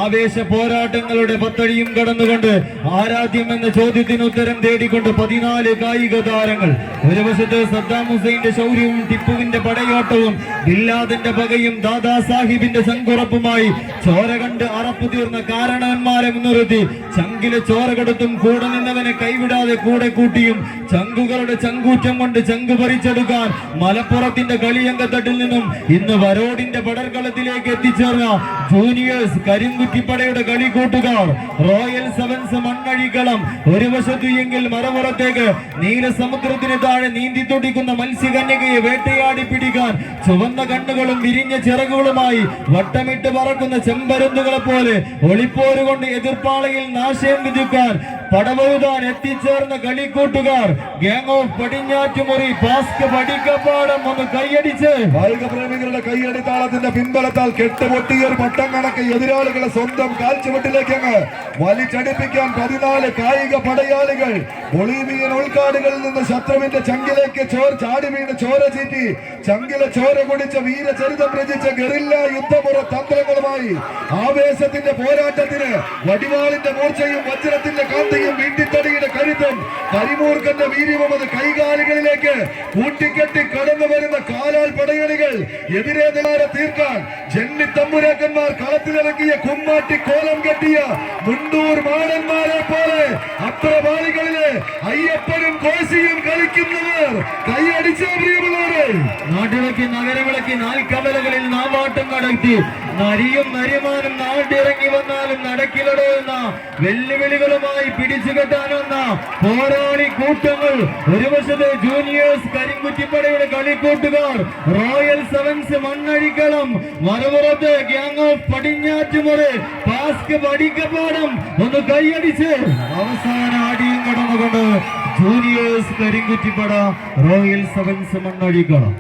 ആവേശ പോരാട്ടങ്ങളുടെ പത്തടിയും കടന്നുകൊണ്ട് ആരാധ്യം എന്ന ചോദ്യത്തിന് ഉത്തരം തേടിക്കൊണ്ട് 14 കായിക താരങ്ങൾ. ഒരു വശത്ത് സദ്ദാം ഹുസൈന്റെ ശൗര്യവും ടിപ്പുവിന്റെ പടയോട്ടവും ബില്ലാദിന്റെ പകയും ദാദാ സാഹിബിന്റെ ശങ്കുറപ്പുമായി ചോര കണ്ട് അറപ്പു തീർന്ന കാരണവന്മാരെ മുൻനിർത്തി ചങ്കിലെ ചോര കൊടുത്തും കൂടെ നിന്നവനെ കൈവിടാതെ കൂടെ കൂട്ടിയും ചങ്കുകളുടെ ചങ്കൂറ്റം കൊണ്ട് ചങ്കു പറിച്ചെടുക്കാൻ മലപ്പുറത്തിന്റെ കളിയങ്കത്തട്ടിൽ നിന്നും ഇന്ന് വരോടിന്റെ പടർക്കളത്തിലേക്ക് എത്തിച്ചേർന്ന ജൂനിയേഴ്സ് കരിങ്കുറ്റിപ്പടയുടെ കളിക്കൂട്ടുകാർ, റോയൽ സെവൻസ് മണ്ണഴിക്കളം. ഒരു വശത്ത് എങ്കിൽ മറുപുറത്തേക്ക് നീലസമുദ്രത്തിന് താഴെ നീന്തി തുടിക്കുന്ന മത്സ്യകന്യകയെ വേട്ടയാടി പിടിക്കാൻ ചുവന്ന കണ്ണുകളും വിരിഞ്ഞ ചിറകുകളുമായി വട്ടമിട്ട് പറക്കുന്ന ചെമ്പരുന്തുകളെ പോലെ ഒളിപ്പോരുകൊണ്ട് എതിർപ്പാളയിൽ നാശയം വിധിക്കാൻ പടവഴുതാൻ എത്തിച്ചേർന്ന കളിക്കൂട്ടുകാർ, ഗ്യാങ് ഓഫ് പടിഞ്ഞാറ്റുമുറി, പാസ്ക് പടിക്കപ്പാടം. ഒന്ന് കൈയടിച്ച് കായിക പ്രേമികളുടെ കൈയടിത്താളത്തിന്റെ പിൻബലത്താൽ കെട്ടുപൊട്ടിയ ഒരു പട്ടം കണക്ക് എതിരാളികളെ സ്വന്തം കാൽച്ചുവട്ടിലേക്ക് അങ്ങ് വലിച്ചടിപ്പിക്കാൻ 14 കായിക പടയാളികൾ ബൊളീവിയൻ ഉൾക്കാടുകളിൽ നിന്ന് ശത്രുവിന്റെ ചങ്കിലേക്ക് ചാടി വീണ് ചോര ചീറ്റി ചങ്കിലെ ചോര കുടിച്ച വീരചരിതം രചിച്ച ഗറില്ല യുദ്ധമുറ തന്ത്രങ്ങളുമായി ആവേശത്തിന്റെ പോരാട്ടത്തിന് വടിവാളിന്റെ മൂർച്ചയും വജ്രത്തിന്റെ കാന്തി ശക്തിയും വിണ്ടിത്തടിയുടെ കരുത്തും കരിമൂർഖന്റെ വീര്യവും അത് കൈകാലുകളിലേക്ക് കൂട്ടിക്കെട്ടി കടന്നു വരുന്ന കാലാൽ പടയണികൾ എതിരെ നിലാരെ തീർക്കാൻ ജന്മി തമ്പുരാക്കന്മാർ കളത്തിലിറക്കിയ കുമ്മാട്ടി കോലം കെട്ടിയ മുണ്ടൂർ മാടന്മാരെ പോലെ അപ്രപാളികളിലെ അയ്യപ്പനും കോശിയും കളിക്കുന്നവർ കൈയടിച്ച പ്രിയമുള്ളവരെ. നാട്ടിളക്കി നഗരവിളക്കി നാൽക്കവലകളിൽ നാവാട്ടം നടത്തി നരിയും നരിമാനും നാട്ടിറങ്ങി വന്നാലും നടക്കിലടോ എന്ന വെല്ലുവിളികളുമായി പിടിച്ചു കെട്ടാൻ വന്ന പോരാളി കൂട്ടങ്ങൾ. ഒരു വശത്ത് ജൂനിയേഴ്സ് കരിങ്കുറ്റിപ്പടയുടെ കളിക്കൂട്ടുകാർ റോയൽ സെവൻസ് മണ്ണഴിക്കളം, മറുപുറത്ത് ഗ്യാങ് ഓഫ് പടിഞ്ഞാറ്റുമുറ പാസ്ക് പടിക്കപ്പാടം. ഒന്ന് കൈയടിച്ച് അവസാന അടിയും കടന്നുകൊണ്ട് ജൂനിയേഴ്സ് കരിങ്കുറ്റിപ്പട റോയൽ സെവൻസ് മണ്ണഴിക്കളം.